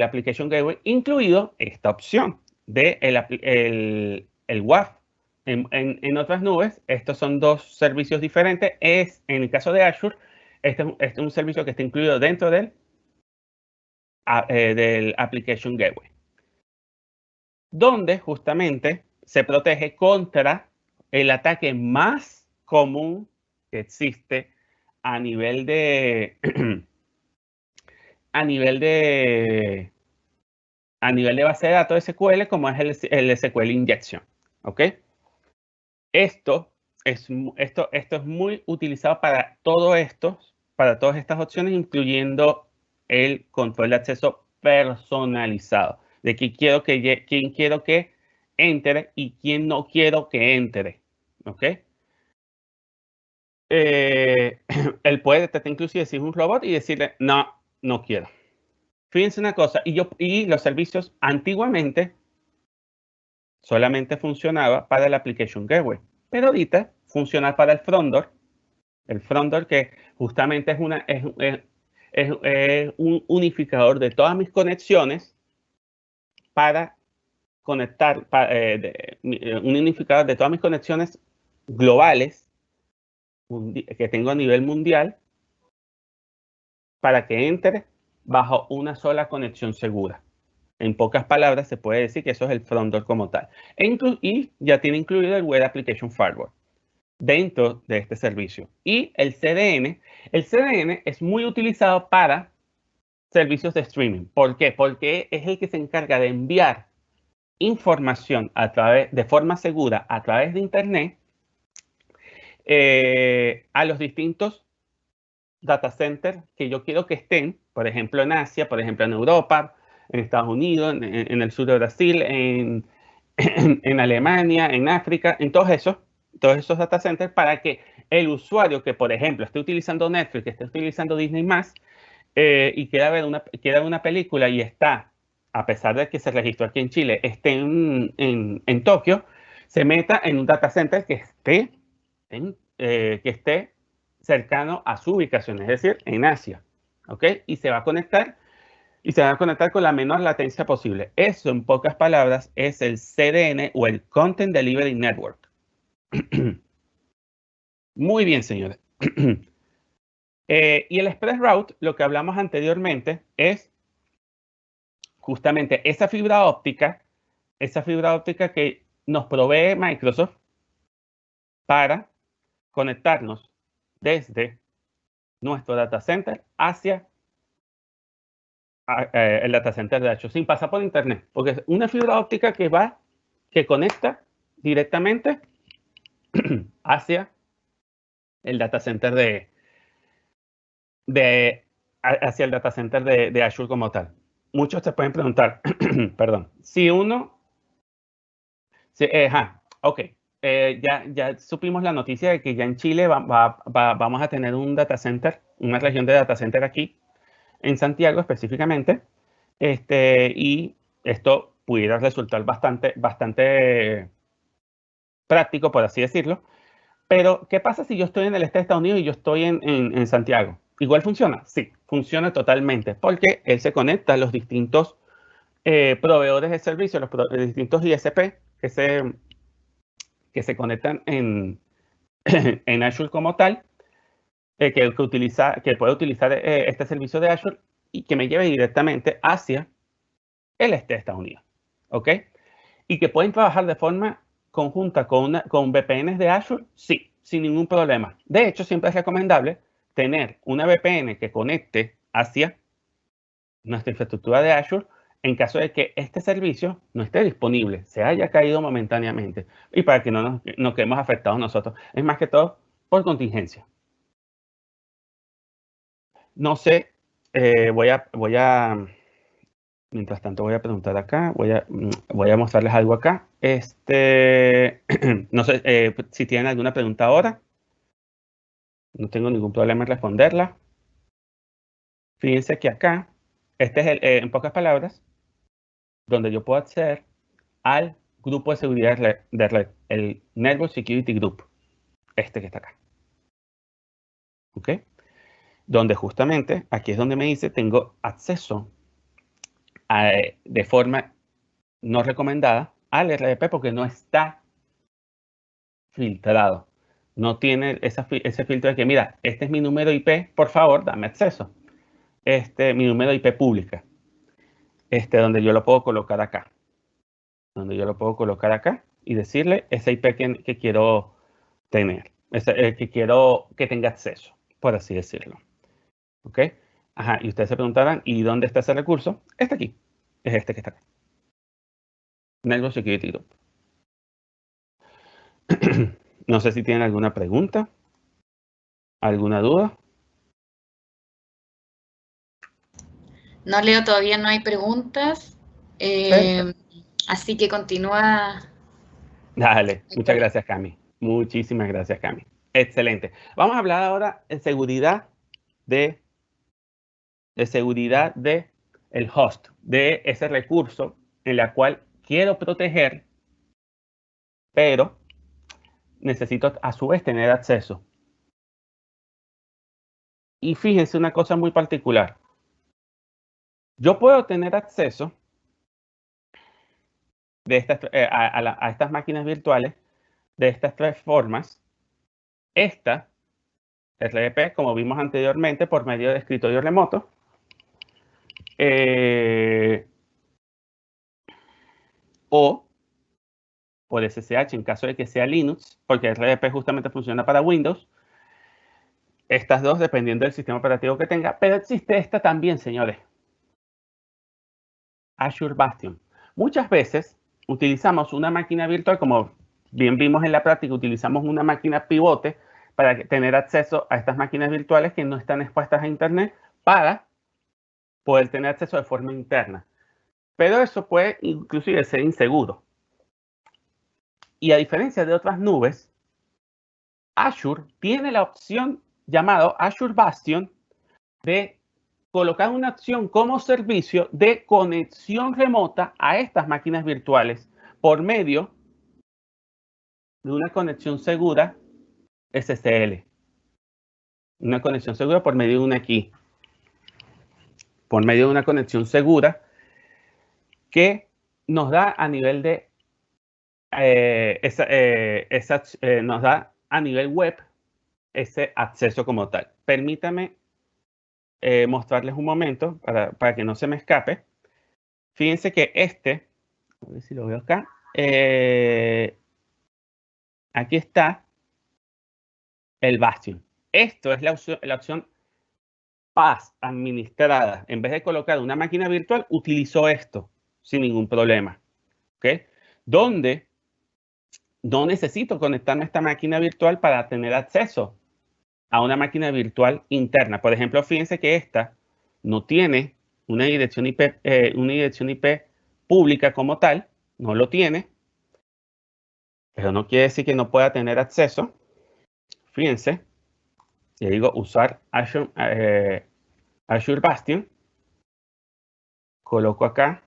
Application Gateway, incluido esta opción de el WAF. En otras nubes, estos son dos servicios diferentes. En el caso de Azure, este es un servicio que está incluido dentro del Application Gateway, donde justamente se protege contra el ataque más común que existe a nivel de base de datos SQL, como es el SQL Injection. ¿Ok? Esto es muy utilizado para todas estas opciones, incluyendo el control de acceso personalizado, de quién quiero que entre y quién no quiero que entre. ¿Ok? Él puede detectar inclusive si es un robot y decirle, no quiero. Fíjense una cosa, y los servicios antiguamente solamente funcionaba para el Application Gateway, pero ahorita funciona para el front door. El front door que justamente es un unificador de todas mis conexiones para conectar, un unificador de todas mis conexiones globales que tengo a nivel mundial para que entre bajo una sola conexión segura. En pocas palabras, se puede decir que eso es el front door como tal. Y ya tiene incluido el Web Application Firewall dentro de este servicio. Y el CDN es muy utilizado para servicios de streaming. ¿Por qué? Porque es el que se encarga de enviar información de forma segura a través de Internet a los distintos data centers que yo quiero que estén, por ejemplo, en Asia, por ejemplo, en Europa, en Estados Unidos, en el sur de Brasil, en Alemania, en África, en todos esos data centers, para que el usuario que, por ejemplo, esté utilizando Netflix, que esté utilizando Disney+, y quiera ver una película y está, a pesar de que se registró aquí en Chile, esté en Tokio, se meta en un data center que esté cercano a su ubicación, es decir, en Asia, ¿ok? Y se va a conectar con la menor latencia posible. Eso, en pocas palabras, es el CDN o el Content Delivery Network. Muy bien, señores. Y el Express Route, lo que hablamos anteriormente, es justamente esa fibra óptica que nos provee Microsoft para conectarnos desde nuestro data center hacia el data center de Azure, sin pasar por internet, porque es una fibra óptica que conecta directamente hacia el data center hacia el data center de Azure como tal. Muchos te pueden preguntar, perdón, ok, ya supimos la noticia de que ya en Chile vamos a tener un data center, una región de data center aquí, en Santiago específicamente, y esto pudiera resultar bastante práctico, por así decirlo. Pero, ¿qué pasa si yo estoy en el este de Estados Unidos y yo estoy en Santiago? ¿Igual funciona? Sí, funciona totalmente, porque él se conecta a los distintos proveedores de servicios, los distintos ISP que se conectan en Azure como tal, que puede utilizar este servicio de Azure y que me lleve directamente hacia el este de Estados Unidos, ¿ok? Y que pueden trabajar de forma conjunta con VPNs de Azure, sí, sin ningún problema. De hecho, siempre es recomendable tener una VPN que conecte hacia nuestra infraestructura de Azure en caso de que este servicio no esté disponible, se haya caído momentáneamente y para que no nos quedemos afectados nosotros. Es más que todo por contingencia. No sé, mientras tanto voy a preguntar acá, voy a mostrarles algo acá. No sé si tienen alguna pregunta ahora. No tengo ningún problema en responderla. Fíjense que acá, este es en pocas palabras, donde yo puedo acceder al grupo de seguridad de red, el Network Security Group, este que está acá. ¿Ok? Donde justamente, aquí es donde me dice, tengo acceso de forma no recomendada al RDP porque no está filtrado. No tiene ese filtro de que, mira, este es mi número IP, por favor, dame acceso. Mi número IP pública. Donde yo lo puedo colocar acá. Donde yo lo puedo colocar acá y decirle esa IP que quiero tener. Que quiero que tenga acceso, por así decirlo. ¿Ok? Ajá, y ustedes se preguntarán, ¿y dónde está ese recurso? Este aquí. Es este que está acá. Network Security Group. No sé si tienen alguna pregunta, alguna duda. No, Leo, todavía no hay preguntas. Así que continúa. Dale, muchas gracias, Cami. Muchísimas gracias, Cami. Excelente. Vamos a hablar ahora de seguridad de el host, de ese recurso en la cual quiero proteger pero necesito a su vez tener acceso. Y fíjense una cosa muy particular. Yo puedo tener acceso de estas, a estas máquinas virtuales de estas tres formas. Esta, RDP, como vimos anteriormente, por medio de escritorio remoto. O por SSH en caso de que sea Linux, porque RDP justamente funciona para Windows. Estas dos dependiendo del sistema operativo que tenga, pero existe esta también, señores. Azure Bastion. Muchas veces utilizamos una máquina virtual, como bien vimos en la práctica, utilizamos una máquina pivote para tener acceso a estas máquinas virtuales que no están expuestas a Internet para poder tener acceso de forma interna. Pero eso puede inclusive ser inseguro. Y a diferencia de otras nubes, Azure tiene la opción llamado Azure Bastion de colocar una opción como servicio de conexión remota a estas máquinas virtuales por medio de una conexión segura SSL. Una conexión segura por medio de una key. Por medio de una conexión segura que nos da a nivel de nos da a nivel web ese acceso como tal. Permítame mostrarles un momento para que no se me escape. Fíjense que a ver si lo veo acá. Aquí está el Bastion. Esto es la opción PaaS administrada. En vez de colocar una máquina virtual, utilizo esto sin ningún problema. ¿Ok? Donde no necesito conectarme a esta máquina virtual para tener acceso a una máquina virtual interna. Por ejemplo, fíjense que esta no tiene una dirección IP pública como tal, no lo tiene, pero no quiere decir que no pueda tener acceso. Fíjense, si digo usar Azure Bastion, coloco acá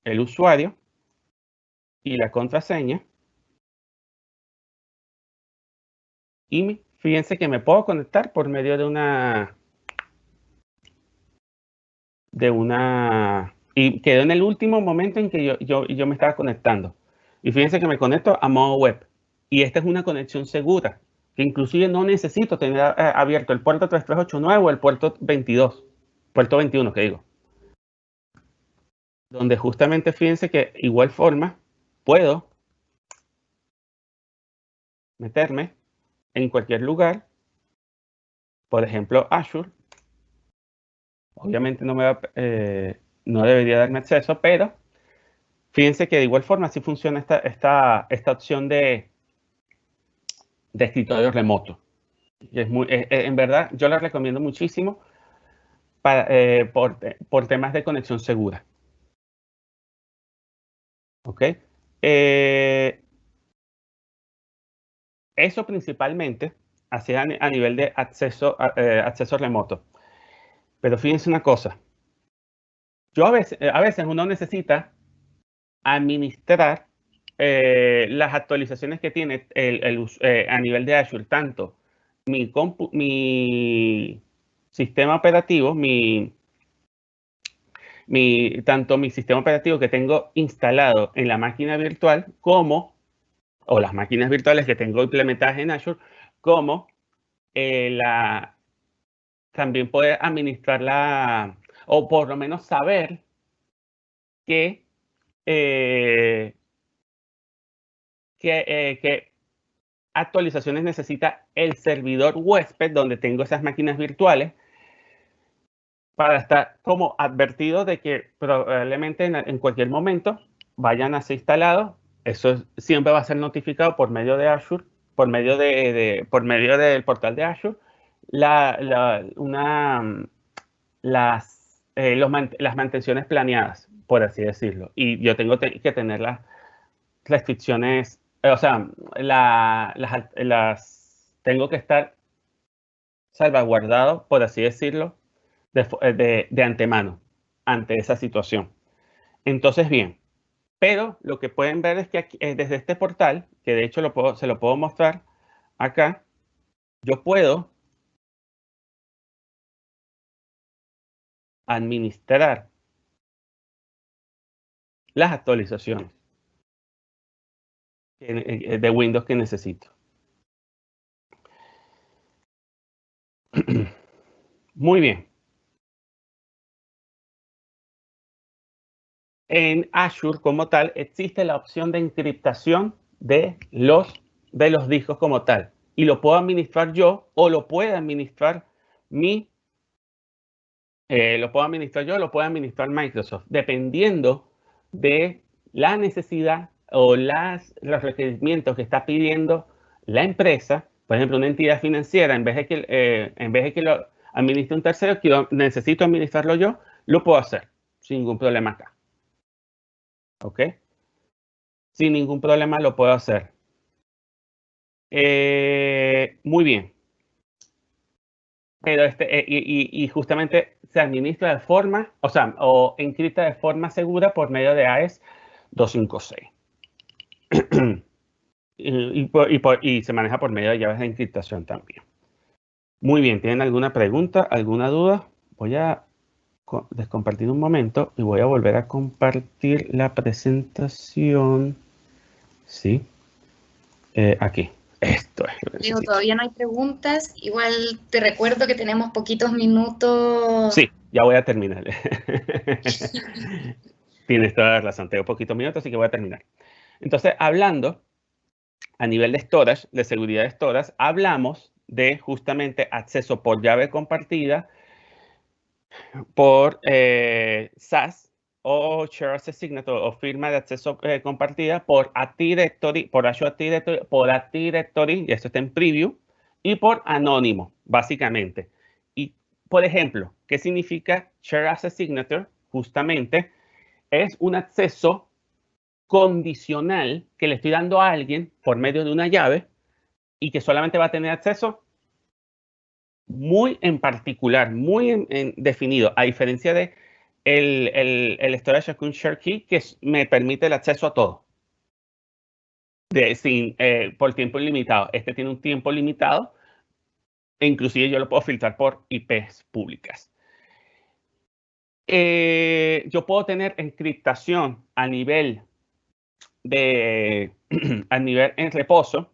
el usuario y la contraseña. Y fíjense que me puedo conectar por medio de y quedó en el último momento en que yo me estaba conectando. Y fíjense que me conecto a modo web. Y esta es una conexión segura, que inclusive no necesito tener abierto el puerto 3389 o el puerto 21, que digo. Donde justamente fíjense que igual forma puedo meterme en cualquier lugar. Por ejemplo, Azure. Obviamente no debería darme acceso, pero fíjense que de igual forma sí funciona esta opción de escritorio remoto. Y en verdad, yo la recomiendo muchísimo por temas de conexión segura. ¿Ok? Eso principalmente así a nivel de acceso remoto. Pero fíjense una cosa. A veces uno necesita administrar las actualizaciones que tiene a nivel de Azure, tanto mi sistema operativo, tanto mi sistema operativo que tengo instalado en la máquina virtual, o las máquinas virtuales que tengo implementadas en Azure, como también poder administrarla, o por lo menos saber qué actualizaciones necesita el servidor huésped donde tengo esas máquinas virtuales para estar como advertido de que probablemente en cualquier momento vayan a ser instalados. Eso siempre va a ser notificado por medio de Azure, por medio del portal de Azure, las mantenciones planeadas, por así decirlo. Y yo tengo que tener las restricciones, o sea, tengo que estar salvaguardado, por así decirlo, de antemano ante esa situación. Entonces, bien, Pero lo que pueden ver es que aquí, desde este portal, que de hecho se lo puedo mostrar acá, yo puedo administrar las actualizaciones de Windows que necesito. Muy bien. En Azure como tal existe la opción de encriptación de los discos como tal. Y lo puedo administrar yo o lo puede administrar lo puedo administrar Microsoft, dependiendo de la necesidad o los requerimientos que está pidiendo la empresa. Por ejemplo, una entidad financiera, en vez de que lo administre un tercero, necesito administrarlo yo, lo puedo hacer sin ningún problema acá. ¿Ok? Sin ningún problema lo puedo hacer. Muy bien. Pero y justamente se administra de forma, o encripta de forma segura por medio de AES 256. y se maneja por medio de llaves de encriptación también. Muy bien, ¿tienen alguna pregunta, alguna duda? Voy a descompartir un momento y voy a volver a compartir la presentación. Sí. Aquí. Esto es lo que Digo, todavía no hay preguntas. Igual te recuerdo que tenemos poquitos minutos. Sí, ya voy a terminar. Tienes toda la razón, tengo poquitos minutos, así que voy a terminar. Entonces, hablando a nivel de storage, de seguridad de storage, hablamos de justamente acceso por llave compartida, por SAS o Share Access Signature o firma de acceso compartida, por Active Directory, por Azure Active Directory, por Active Directory, y esto está en preview, y por anónimo, básicamente. Y, por ejemplo, ¿qué significa Share Access Signature? Justamente es un acceso condicional que le estoy dando a alguien por medio de una llave y que solamente va a tener acceso muy en particular, muy definido, a diferencia de el Storage Account Share Key, que me permite el acceso a todo por tiempo ilimitado. Este tiene un tiempo limitado e inclusive yo lo puedo filtrar por IPs públicas. Yo puedo tener encriptación a nivel en reposo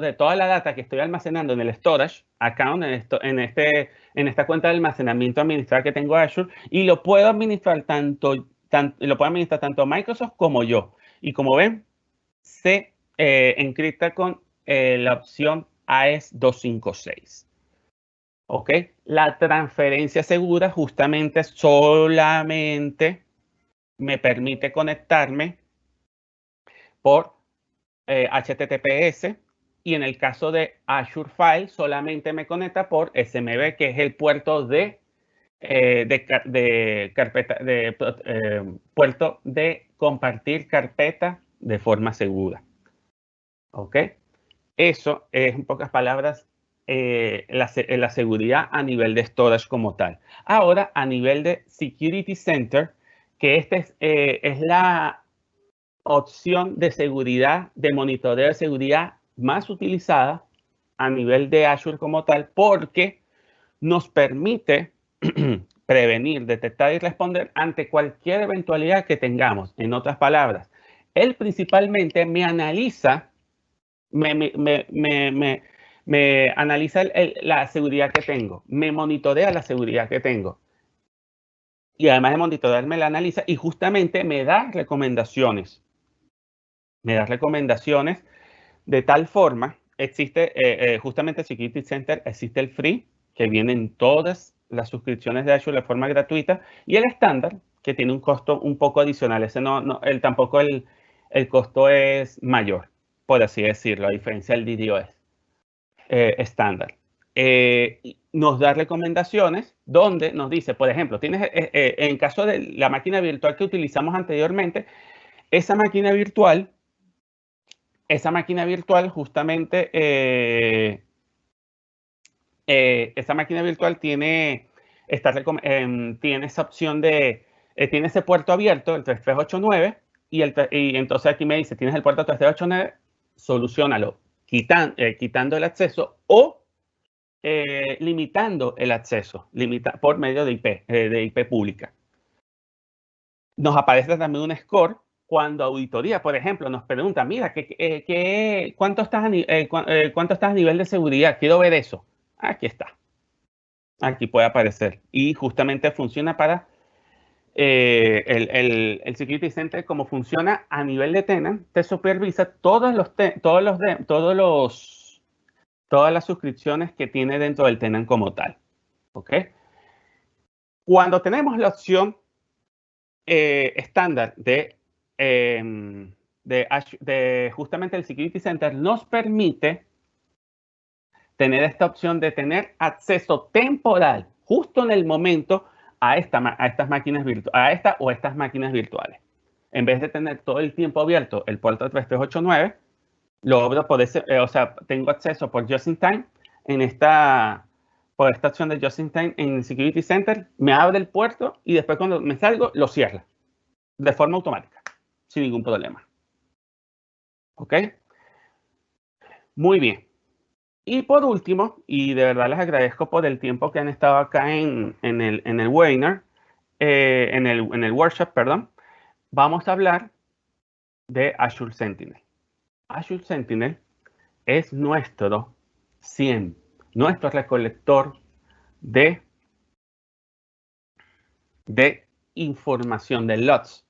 de toda la data que estoy almacenando en el storage account, en esta cuenta de almacenamiento administrada que tengo Azure, y lo puedo administrar tanto Microsoft como yo. Y como ven, se encripta con la opción AES 256. ¿Ok? La transferencia segura justamente solamente me permite conectarme por HTTPS, y en el caso de Azure File solamente me conecta por SMB, que es el puerto puerto de compartir carpeta de forma segura. ¿Ok? Eso es, en pocas palabras, la seguridad a nivel de storage como tal. Ahora, a nivel de Security Center, que es la opción de seguridad, de monitoreo de seguridad más utilizada a nivel de Azure como tal, porque nos permite prevenir, detectar y responder ante cualquier eventualidad que tengamos. En otras palabras, él principalmente me analiza, me analiza la seguridad que tengo, me monitorea la seguridad que tengo. Y además de monitorearme, la analiza y justamente me da recomendaciones. Me da recomendaciones de tal forma, existe justamente Security Center, existe el free, que viene en todas las suscripciones de Azure de forma gratuita, y el estándar, que tiene un costo un poco adicional. Ese tampoco el costo es mayor, por así decirlo, a diferencia del DDoS estándar. Nos da recomendaciones donde nos dice, por ejemplo, en caso de la máquina virtual que utilizamos anteriormente, esa máquina virtual justamente, esa máquina virtual tiene esa opción tiene ese puerto abierto, el 3389, y entonces aquí me dice, tienes el puerto 3289, soluciónalo quitando el acceso o limitando el acceso por medio de IP pública. Nos aparece también un score cuando auditoría, por ejemplo, nos pregunta, mira, ¿cuánto estás a nivel de seguridad? Quiero ver eso. Aquí está. Aquí puede aparecer. Y justamente funciona para el Security Center, como funciona a nivel de tenant, te supervisa todas las suscripciones que tiene dentro del tenant como tal. ¿Ok? Cuando tenemos la opción estándar de justamente el Security Center, nos permite tener esta opción de tener acceso temporal justo en el momento a estas máquinas virtuales. En vez de tener todo el tiempo abierto el puerto 3389, lo abro tengo acceso por Just in Time por esta opción de Just in Time en el Security Center, me abre el puerto y después cuando me salgo lo cierra de forma automática, sin ningún problema. ¿Ok? Muy bien. Y por último, y de verdad les agradezco por el tiempo que han estado acá en el webinar, en el workshop, perdón, vamos a hablar de Azure Sentinel. Azure Sentinel es nuestro SIEM, nuestro recolector de información, de logs,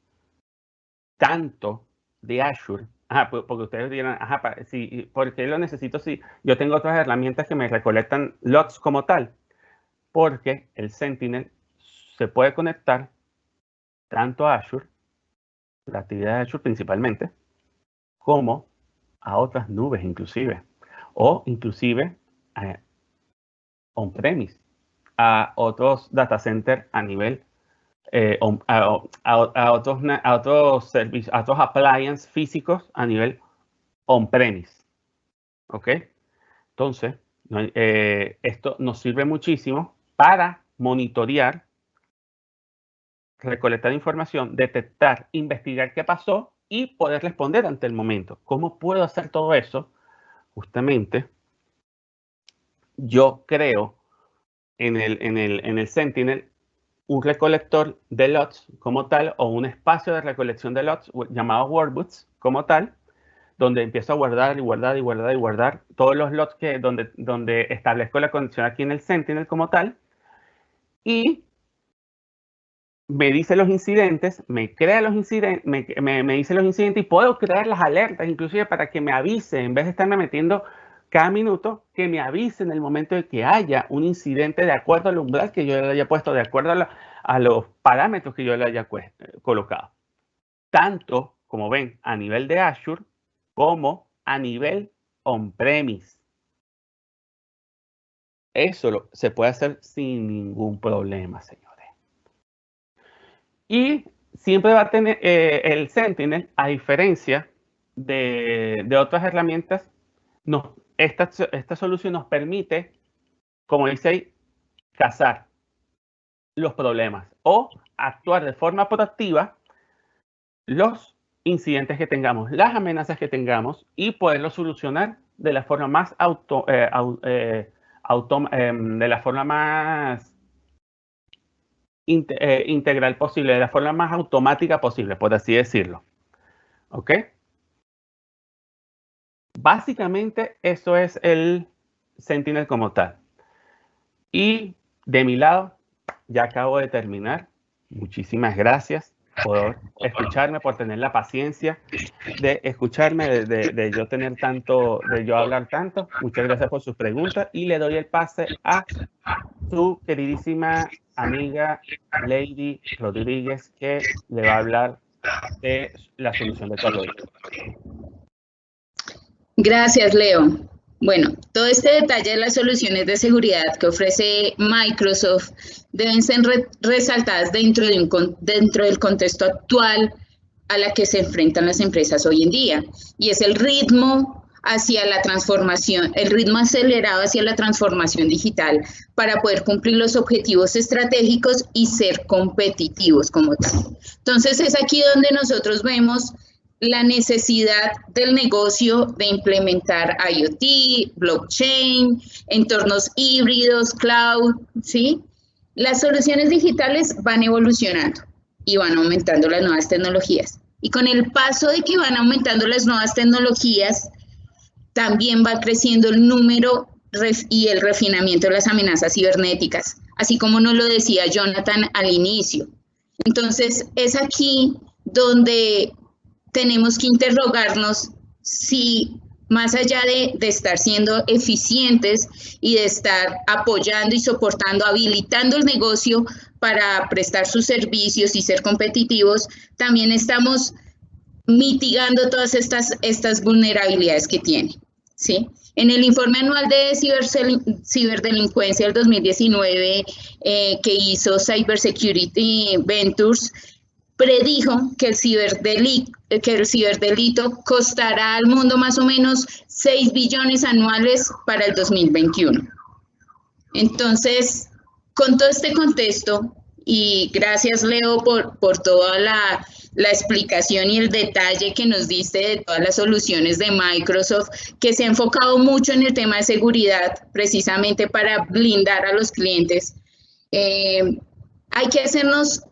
tanto de Azure. Porque ustedes dirán, ¿por qué lo necesito si yo tengo otras herramientas que me recolectan logs como tal? Porque el Sentinel se puede conectar tanto a Azure, la actividad de Azure principalmente, como a otras nubes inclusive, o inclusive on-premise, a otros data centers a nivel a otros servicios, a otros appliances físicos a nivel on-premise. ¿Ok? Entonces, esto nos sirve muchísimo para monitorear, recolectar información, detectar, investigar qué pasó y poder responder ante el momento. ¿Cómo puedo hacer todo eso? Justamente, yo creo en el Sentinel un recolector de logs como tal, o un espacio de recolección de logs llamado workbooks como tal, donde empiezo a guardar y guardar y guardar y guardar todos los logs donde establezco la conexión aquí en el Sentinel como tal, y me dice los incidentes, me crea los incidentes, me dice los incidentes, y puedo crear las alertas inclusive para que me avise, en vez de estarme metiendo cada minuto, que me avise en el momento de que haya un incidente de acuerdo al umbral que yo le haya puesto, de acuerdo a los parámetros que yo le haya colocado. Tanto, como ven, a nivel de Azure, como a nivel on-premise. Eso se puede hacer sin ningún problema, señores. Y siempre va a tener el Sentinel, a diferencia de otras herramientas, esta solución nos permite, como dice ahí, cazar los problemas o actuar de forma proactiva los incidentes que tengamos, las amenazas que tengamos, y poderlo solucionar de la forma más integral posible, de la forma más automática posible, por así decirlo. ¿Ok? Básicamente eso es el Sentinel como tal. Y de mi lado, ya acabo de terminar. Muchísimas gracias por escucharme, por tener la paciencia de escucharme, de yo tener tanto, de yo hablar tanto. Muchas gracias por sus preguntas y le doy el pase a su queridísima amiga Lady Rodríguez, que le va a hablar de la solución de todo esto. Gracias, Leo. Bueno, todo este detalle de las soluciones de seguridad que ofrece Microsoft deben ser resaltadas dentro del contexto actual a la que se enfrentan las empresas hoy en día, y es el ritmo hacia la transformación, el ritmo acelerado hacia la transformación digital para poder cumplir los objetivos estratégicos y ser competitivos como tal. Entonces es aquí donde nosotros vemos la necesidad del negocio de implementar IoT, blockchain, entornos híbridos, cloud, ¿sí? Las soluciones digitales van evolucionando y van aumentando las nuevas tecnologías. Y con el paso de que van aumentando las nuevas tecnologías, también va creciendo el número y el refinamiento de las amenazas cibernéticas, así como nos lo decía Jonathan al inicio. Entonces, es aquí donde tenemos que interrogarnos si, más allá de estar siendo eficientes y de estar apoyando y soportando, habilitando el negocio para prestar sus servicios y ser competitivos, también estamos mitigando todas estas vulnerabilidades que tiene, ¿sí? En el informe anual de ciberdelincuencia del 2019 que hizo Cybersecurity Ventures, predijo que el ciberdelito costará al mundo más o menos 6 billones anuales para el 2021. Entonces, con todo este contexto, y gracias Leo por toda la explicación y el detalle que nos diste de todas las soluciones de Microsoft, que se ha enfocado mucho en el tema de seguridad, precisamente para blindar a los clientes, hay que hacernos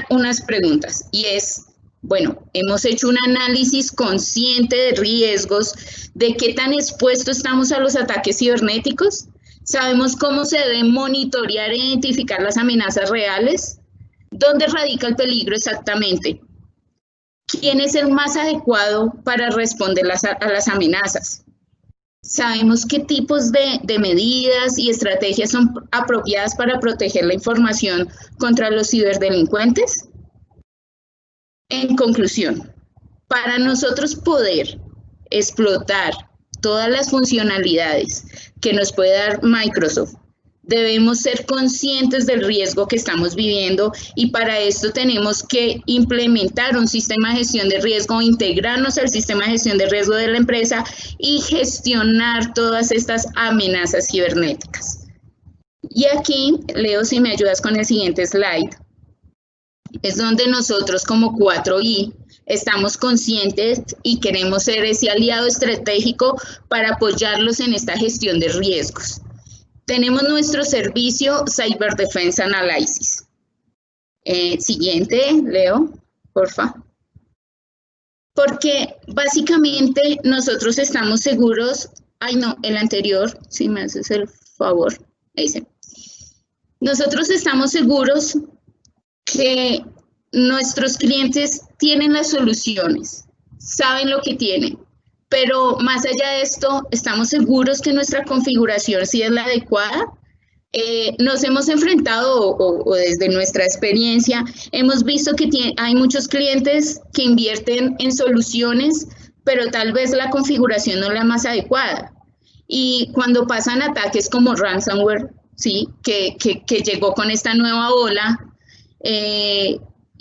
unas preguntas, y es, bueno, hemos hecho un análisis consciente de riesgos, de qué tan expuestos estamos a los ataques cibernéticos. ¿Sabemos cómo se debe monitorear e identificar las amenazas reales? ¿Dónde radica el peligro exactamente? ¿Quién es el más adecuado para responder a las amenazas? ¿Sabemos qué tipos de medidas y estrategias son apropiadas para proteger la información contra los ciberdelincuentes? En conclusión, para nosotros poder explotar todas las funcionalidades que nos puede dar Microsoft, debemos ser conscientes del riesgo que estamos viviendo, y para esto tenemos que implementar un sistema de gestión de riesgo, integrarnos al sistema de gestión de riesgo de la empresa y gestionar todas estas amenazas cibernéticas. Y aquí, Leo, si me ayudas con el siguiente slide, es donde nosotros como 4i estamos conscientes y queremos ser ese aliado estratégico para apoyarlos en esta gestión de riesgos. Tenemos nuestro servicio Cyber Defense Analysis. Siguiente, Leo, porfa. Porque básicamente nosotros estamos seguros, el anterior, si me haces el favor, ese. Nosotros estamos seguros que nuestros clientes tienen las soluciones, saben lo que tienen, pero más allá de esto, estamos seguros que nuestra configuración sí es la adecuada. Nos hemos enfrentado, o desde nuestra experiencia, hemos visto que hay muchos clientes que invierten en soluciones, pero tal vez la configuración no es la más adecuada. Y cuando pasan ataques como ransomware, ¿sí? que llegó con esta nueva ola,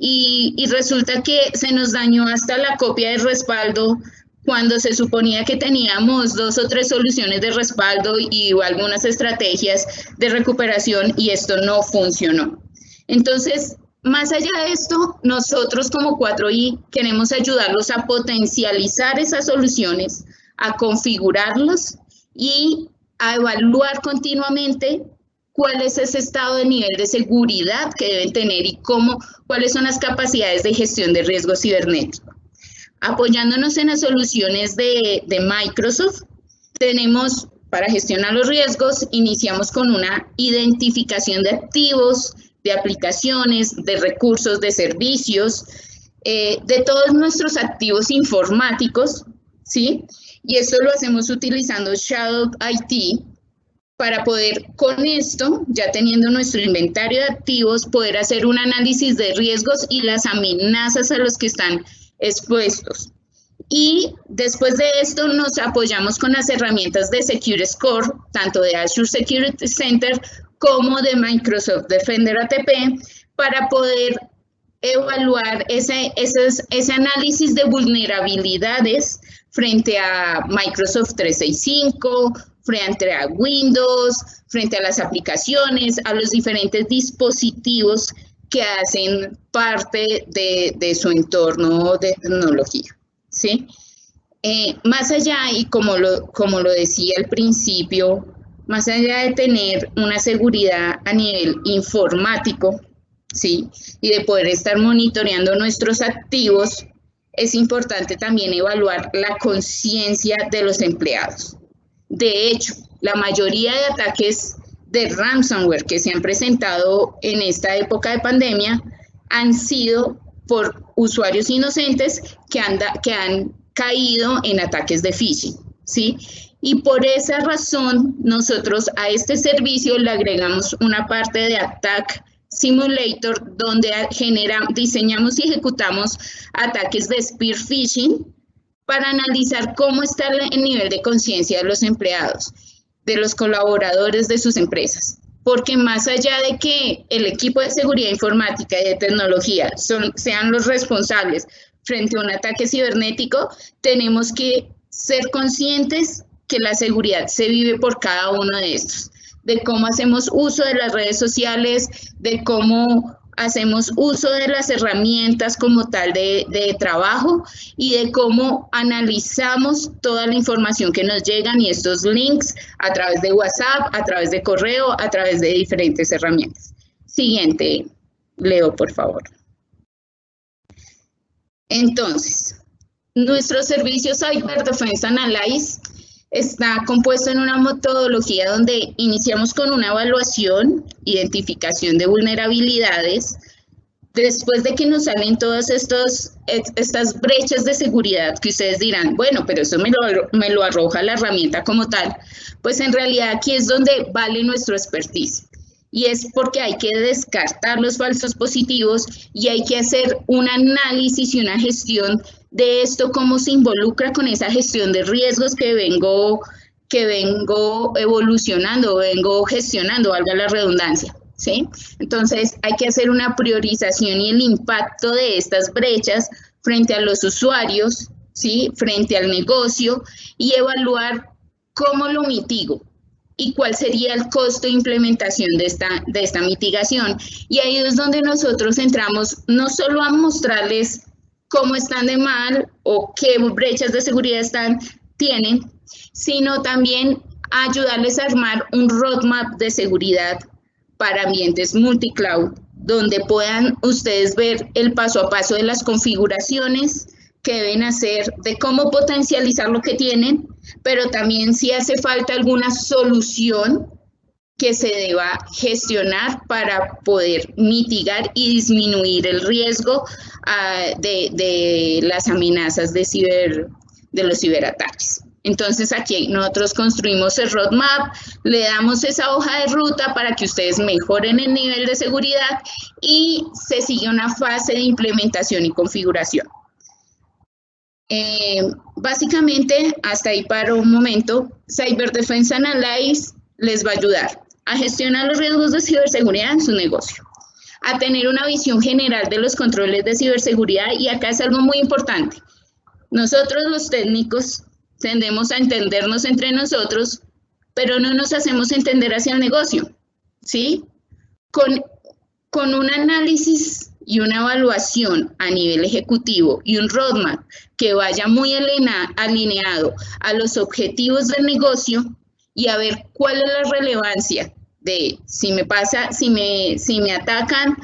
y resulta que se nos dañó hasta la copia de respaldo, cuando se suponía que teníamos 2 o 3 soluciones de respaldo y algunas estrategias de recuperación, y esto no funcionó. Entonces, más allá de esto, nosotros como 4i queremos ayudarlos a potencializar esas soluciones, a configurarlos y a evaluar continuamente cuál es ese estado de nivel de seguridad que deben tener y cuáles son las capacidades de gestión de riesgo cibernético. Apoyándonos en las soluciones de Microsoft, tenemos, para gestionar los riesgos, iniciamos con una identificación de activos, de aplicaciones, de recursos, de servicios, de todos nuestros activos informáticos, ¿sí? Y esto lo hacemos utilizando Shadow IT, para poder con esto, ya teniendo nuestro inventario de activos, poder hacer un análisis de riesgos y las amenazas a los que están expuestos. Y después de esto nos apoyamos con las herramientas de Secure Score, tanto de Azure Security Center como de Microsoft Defender ATP, para poder evaluar ese análisis de vulnerabilidades frente a Microsoft 365, frente a Windows, frente a las aplicaciones, a los diferentes dispositivos que hacen parte de su entorno de tecnología, ¿sí? Más allá, y como lo decía al principio, más allá de tener una seguridad a nivel informático, ¿sí? Y de poder estar monitoreando nuestros activos, es importante también evaluar la conciencia de los empleados. De hecho, la mayoría de ataques de ransomware que se han presentado en esta época de pandemia han sido por usuarios inocentes que han caído en ataques de phishing, ¿sí? Y por esa razón, nosotros a este servicio le agregamos una parte de Attack Simulator, donde diseñamos y ejecutamos ataques de spear phishing para analizar cómo está el nivel de conciencia de los empleados, de los colaboradores de sus empresas. Porque más allá de que el equipo de seguridad informática y de tecnología sean los responsables frente a un ataque cibernético, tenemos que ser conscientes que la seguridad se vive por cada uno de estos, de cómo hacemos uso de las redes sociales, de cómo hacemos uso de las herramientas como tal de trabajo y de cómo analizamos toda la información que nos llegan y estos links a través de WhatsApp, a través de correo, a través de diferentes herramientas. Siguiente, Leo, por favor. Entonces, nuestro servicio Cyber Defense Analysis está compuesto en una metodología donde iniciamos con una evaluación, identificación de vulnerabilidades. Después de que nos salen todas estas brechas de seguridad que ustedes dirán, bueno, pero eso me lo arroja la herramienta como tal, pues en realidad aquí es donde vale nuestro expertise. Y es porque hay que descartar los falsos positivos y hay que hacer un análisis y una gestión de esto, cómo se involucra con esa gestión de riesgos que vengo evolucionando, vengo gestionando, valga la redundancia, ¿sí? Entonces hay que hacer una priorización y el impacto de estas brechas frente a los usuarios, ¿sí? Frente al negocio y evaluar cómo lo mitigo y cuál sería el costo de implementación de esta mitigación. Y ahí es donde nosotros entramos no solo a mostrarles cómo están de mal o qué brechas de seguridad tienen, sino también a ayudarles a armar un roadmap de seguridad para ambientes multicloud, donde puedan ustedes ver el paso a paso de las configuraciones que deben hacer, de cómo potencializar lo que tienen, pero también si hace falta alguna solución que se deba gestionar para poder mitigar y disminuir el riesgo de las amenazas de los ciberataques. Entonces aquí nosotros construimos el roadmap, le damos esa hoja de ruta para que ustedes mejoren el nivel de seguridad y se sigue una fase de implementación y configuración. Básicamente, hasta ahí para un momento, Cyber Defense Analysis les va a ayudar a gestionar los riesgos de ciberseguridad en su negocio, a tener una visión general de los controles de ciberseguridad, y acá es algo muy importante. Nosotros los técnicos tendemos a entendernos entre nosotros, pero no nos hacemos entender hacia el negocio, ¿sí? Con un análisis y una evaluación a nivel ejecutivo y un roadmap que vaya muy alineado a los objetivos del negocio y a ver cuál es la relevancia de si me atacan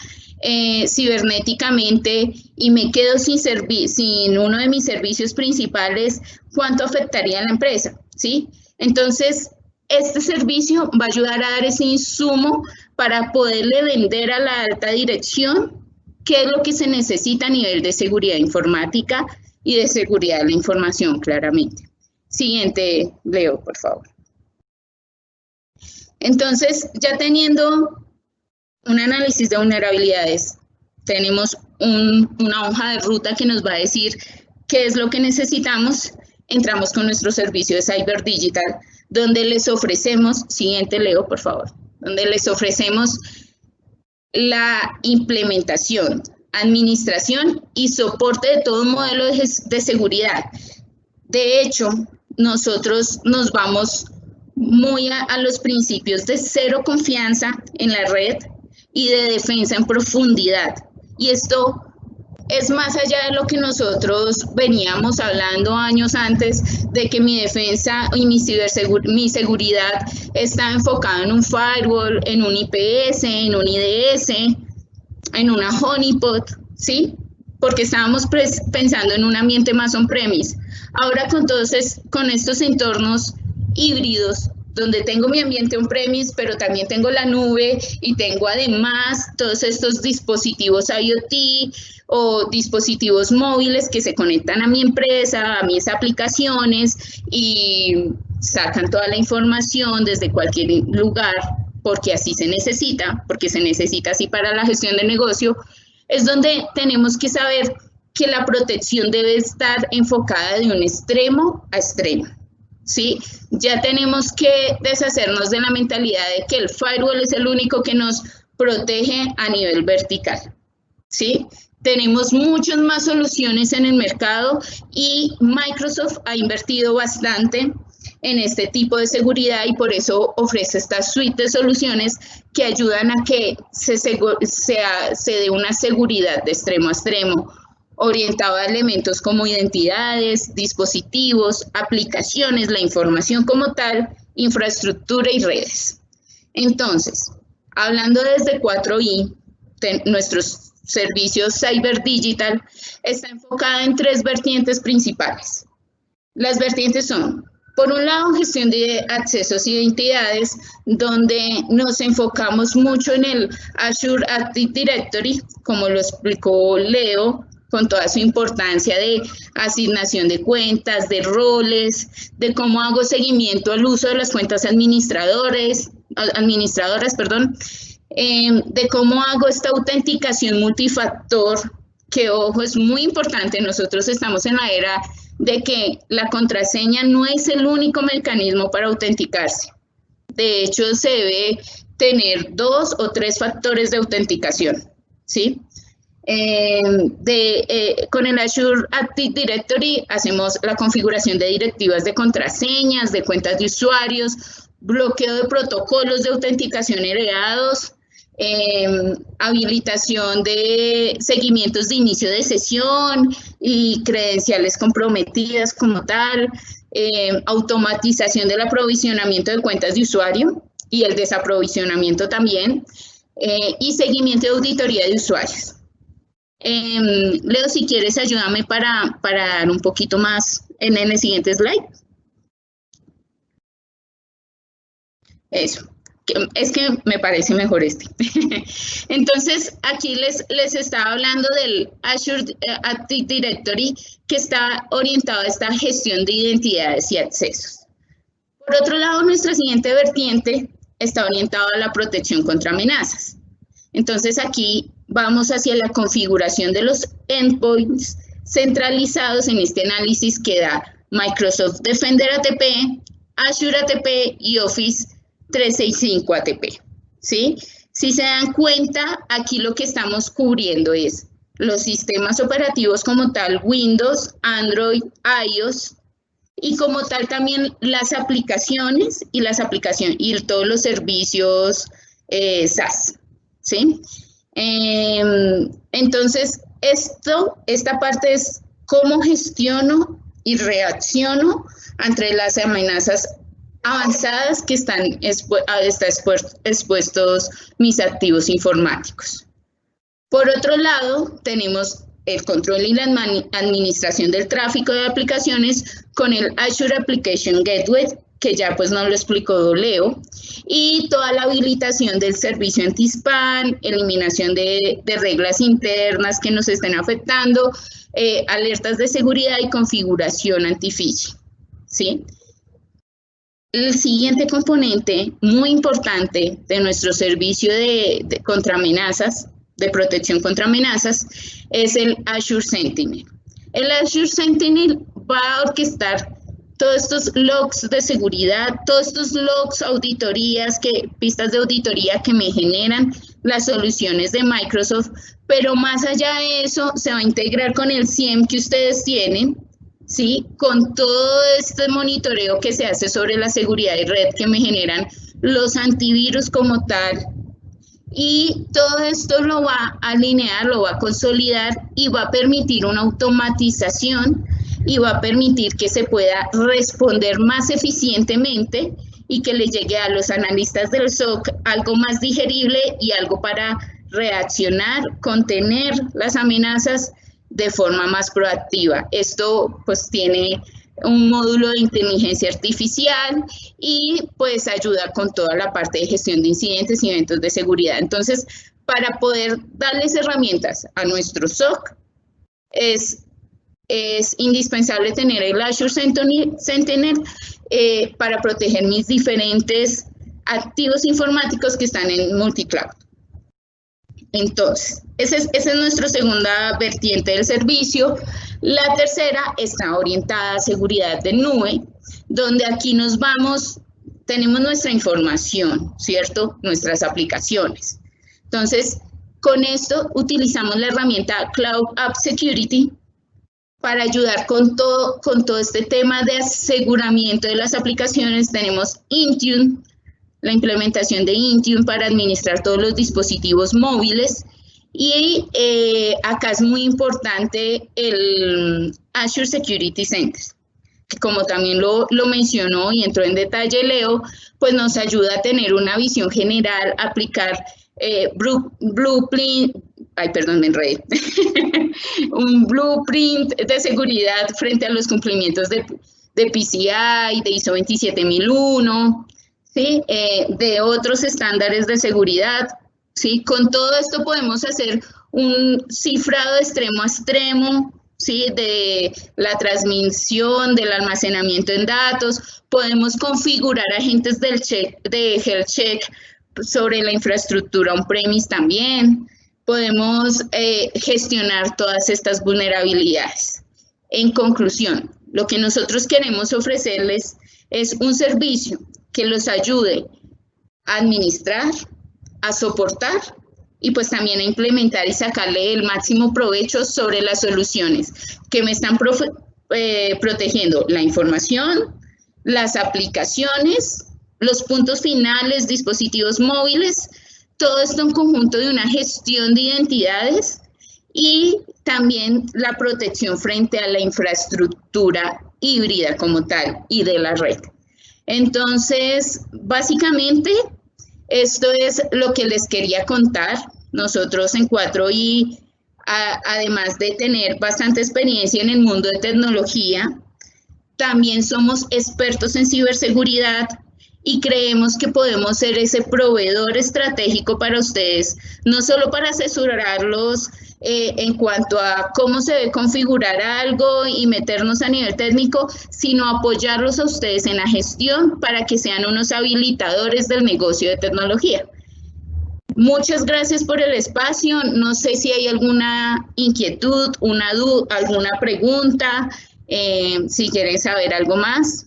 cibernéticamente y me quedo sin uno de mis servicios principales, ¿cuánto afectaría a la empresa? ¿Sí? Entonces, este servicio va a ayudar a dar ese insumo para poderle vender a la alta dirección qué es lo que se necesita a nivel de seguridad informática y de seguridad de la información, claramente. Siguiente, Leo, por favor. Entonces, ya teniendo un análisis de vulnerabilidades, tenemos una hoja de ruta que nos va a decir qué es lo que necesitamos. Entramos con nuestro servicio de Cyber Digital, donde les ofrecemos, siguiente Leo, por favor, donde les ofrecemos la implementación, administración y soporte de todo modelo de seguridad. De hecho, nosotros nos vamos muy a los principios de cero confianza en la red y de defensa en profundidad. Y esto es más allá de lo que nosotros veníamos hablando años antes, de que mi defensa y mi seguridad está enfocada en un firewall, en un IPS, en un IDS, en una honeypot, ¿sí? Porque estábamos pensando en un ambiente más on-premise. Ahora con estos entornos híbridos, donde tengo mi ambiente on-premise, pero también tengo la nube y tengo además todos estos dispositivos IoT o dispositivos móviles que se conectan a mi empresa, a mis aplicaciones y sacan toda la información desde cualquier lugar, porque así se necesita, porque se necesita así para la gestión de negocio, es donde tenemos que saber que la protección debe estar enfocada de un extremo a extremo, ¿sí? Ya tenemos que deshacernos de la mentalidad de que el firewall es el único que nos protege a nivel vertical, ¿sí? Tenemos muchas más soluciones en el mercado y Microsoft ha invertido bastante en este tipo de seguridad y por eso ofrece esta suite de soluciones que ayudan a que se dé una seguridad de extremo a extremo, orientado a elementos como identidades, dispositivos, aplicaciones, la información como tal, infraestructura y redes. Entonces, hablando desde 4i, nuestros servicios Cyber Digital está enfocada en 3 vertientes principales. Las vertientes son, por un lado, gestión de accesos y identidades, donde nos enfocamos mucho en el Azure Active Directory, como lo explicó Leo, con toda su importancia de asignación de cuentas, de roles, de cómo hago seguimiento al uso de las cuentas administradoras, de cómo hago esta autenticación multifactor, que ojo, es muy importante. Nosotros estamos en la era de que la contraseña no es el único mecanismo para autenticarse. De hecho, se debe tener 2 o 3 factores de autenticación, ¿sí? Con el Azure Active Directory hacemos la configuración de directivas de contraseñas, de cuentas de usuarios, bloqueo de protocolos de autenticación heredados, habilitación de seguimientos de inicio de sesión y credenciales comprometidas como tal, automatización del aprovisionamiento de cuentas de usuario y el desaprovisionamiento también, y seguimiento de auditoría de usuarios. Leo, si quieres, ayúdame para dar un poquito más en el siguiente slide. Eso. Es que me parece mejor este. Entonces, aquí les estaba hablando del Azure Active Directory, que está orientado a esta gestión de identidades y accesos. Por otro lado, nuestra siguiente vertiente está orientada a la protección contra amenazas. Entonces, aquí vamos hacia la configuración de los endpoints centralizados en este análisis que da Microsoft Defender ATP, Azure ATP y Office 365 ATP, ¿sí? Si se dan cuenta, aquí lo que estamos cubriendo es los sistemas operativos como tal, Windows, Android, iOS, y como tal también las aplicaciones y todos los servicios SaaS, ¿sí? Entonces, esta parte es cómo gestiono y reacciono ante las amenazas avanzadas que están expuestos mis activos informáticos. Por otro lado, tenemos el control y la administración del tráfico de aplicaciones con el Azure Application Gateway, que ya pues nos lo explicó Leo, y toda la habilitación del servicio anti-spam, eliminación de reglas internas que nos estén afectando, alertas de seguridad y configuración anti-phishing, ¿sí? El siguiente componente muy importante de nuestro servicio de contra amenazas, de protección contra amenazas, es el Azure Sentinel. El Azure Sentinel va a orquestar todos estos logs de seguridad, todos estos logs, pistas de auditoría que me generan las soluciones de Microsoft, pero más allá de eso se va a integrar con el SIEM que ustedes tienen, ¿sí? Con todo este monitoreo que se hace sobre la seguridad de red que me generan los antivirus como tal. Y todo esto lo va a alinear, lo va a consolidar y va a permitir una automatización y va a permitir que se pueda responder más eficientemente y que le llegue a los analistas del SOC algo más digerible y algo para reaccionar, contener las amenazas de forma más proactiva. Esto pues tiene un módulo de inteligencia artificial y pues ayuda con toda la parte de gestión de incidentes y eventos de seguridad. Entonces, para poder darles herramientas a nuestro SOC, es indispensable tener el Azure Sentinel para proteger mis diferentes activos informáticos que están en multicloud. Entonces, esa es nuestra segunda vertiente del servicio. La tercera está orientada a seguridad de nube, donde aquí tenemos nuestra información, ¿cierto? Nuestras aplicaciones. Entonces, con esto utilizamos la herramienta Cloud App Security para ayudar con todo este tema de aseguramiento de las aplicaciones. Tenemos Intune, la implementación de Intune para administrar todos los dispositivos móviles. Y acá es muy importante el Azure Security Center, que como también lo mencionó y entró en detalle Leo, pues nos ayuda a tener una visión general, aplicar blueprint, un blueprint de seguridad frente a los cumplimientos de PCI, de ISO 27001, ¿sí? De otros estándares de seguridad. ¿Sí? Con todo esto podemos hacer un cifrado extremo a extremo, ¿sí? De la transmisión, del almacenamiento en datos. Podemos configurar agentes de health check sobre la infraestructura on-premise también. Podemos gestionar todas estas vulnerabilidades. En conclusión, lo que nosotros queremos ofrecerles es un servicio que los ayude a administrar, a soportar y pues también a implementar y sacarle el máximo provecho sobre las soluciones que me están protegiendo la información, las aplicaciones, los puntos finales, dispositivos móviles, todo esto en conjunto de una gestión de identidades y también la protección frente a la infraestructura híbrida como tal y de la red. Entonces, básicamente, esto es lo que les quería contar. Nosotros en 4i, además de tener bastante experiencia en el mundo de tecnología, también somos expertos en ciberseguridad y creemos que podemos ser ese proveedor estratégico para ustedes, no solo para asesorarlos en cuanto a cómo se debe configurar algo y meternos a nivel técnico, sino apoyarlos a ustedes en la gestión para que sean unos habilitadores del negocio de tecnología. Muchas gracias por el espacio. No sé si hay alguna inquietud, alguna pregunta, si quieren saber algo más.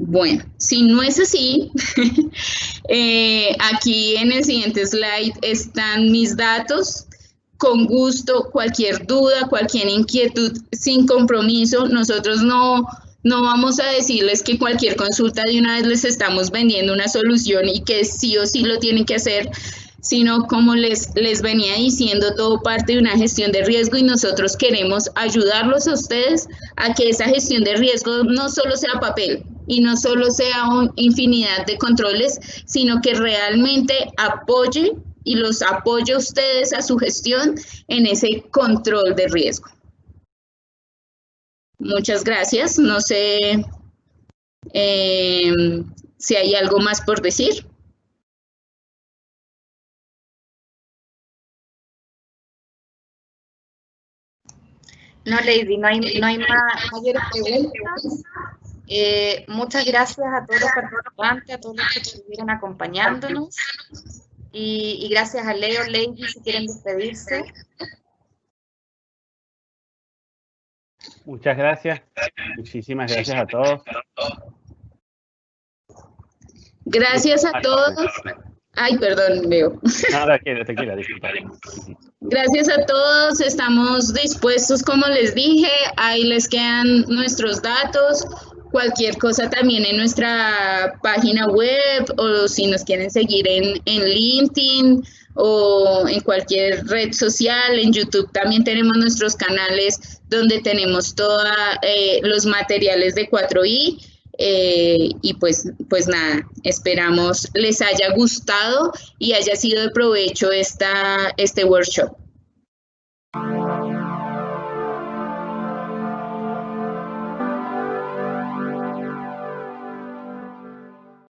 Bueno, si no es así, aquí en el siguiente slide están mis datos. Con gusto, cualquier duda, cualquier inquietud, sin compromiso. Nosotros no vamos a decirles que cualquier consulta de una vez les estamos vendiendo una solución y que sí o sí lo tienen que hacer, sino como les venía diciendo, todo parte de una gestión de riesgo y nosotros queremos ayudarlos a ustedes a que esa gestión de riesgo no solo sea papel y no solo sea una infinidad de controles, sino que realmente apoye y los apoye a ustedes a su gestión en ese control de riesgo. Muchas gracias. No sé si hay algo más por decir. No, Lady, no hay mayores preguntas. Muchas gracias a todos los participantes, a todos los que estuvieron acompañándonos. Y gracias a Leo, Lady, si quieren despedirse. Muchas gracias. Muchísimas gracias a todos. Gracias a todos. Ay, perdón, Leo. Nada, tranquila, disculpa. Gracias a todos, estamos dispuestos, como les dije, ahí les quedan nuestros datos, cualquier cosa también en nuestra página web o si nos quieren seguir en LinkedIn o en cualquier red social, en YouTube también tenemos nuestros canales donde tenemos todos los materiales de 4i. Y pues nada, esperamos les haya gustado y haya sido de provecho este workshop.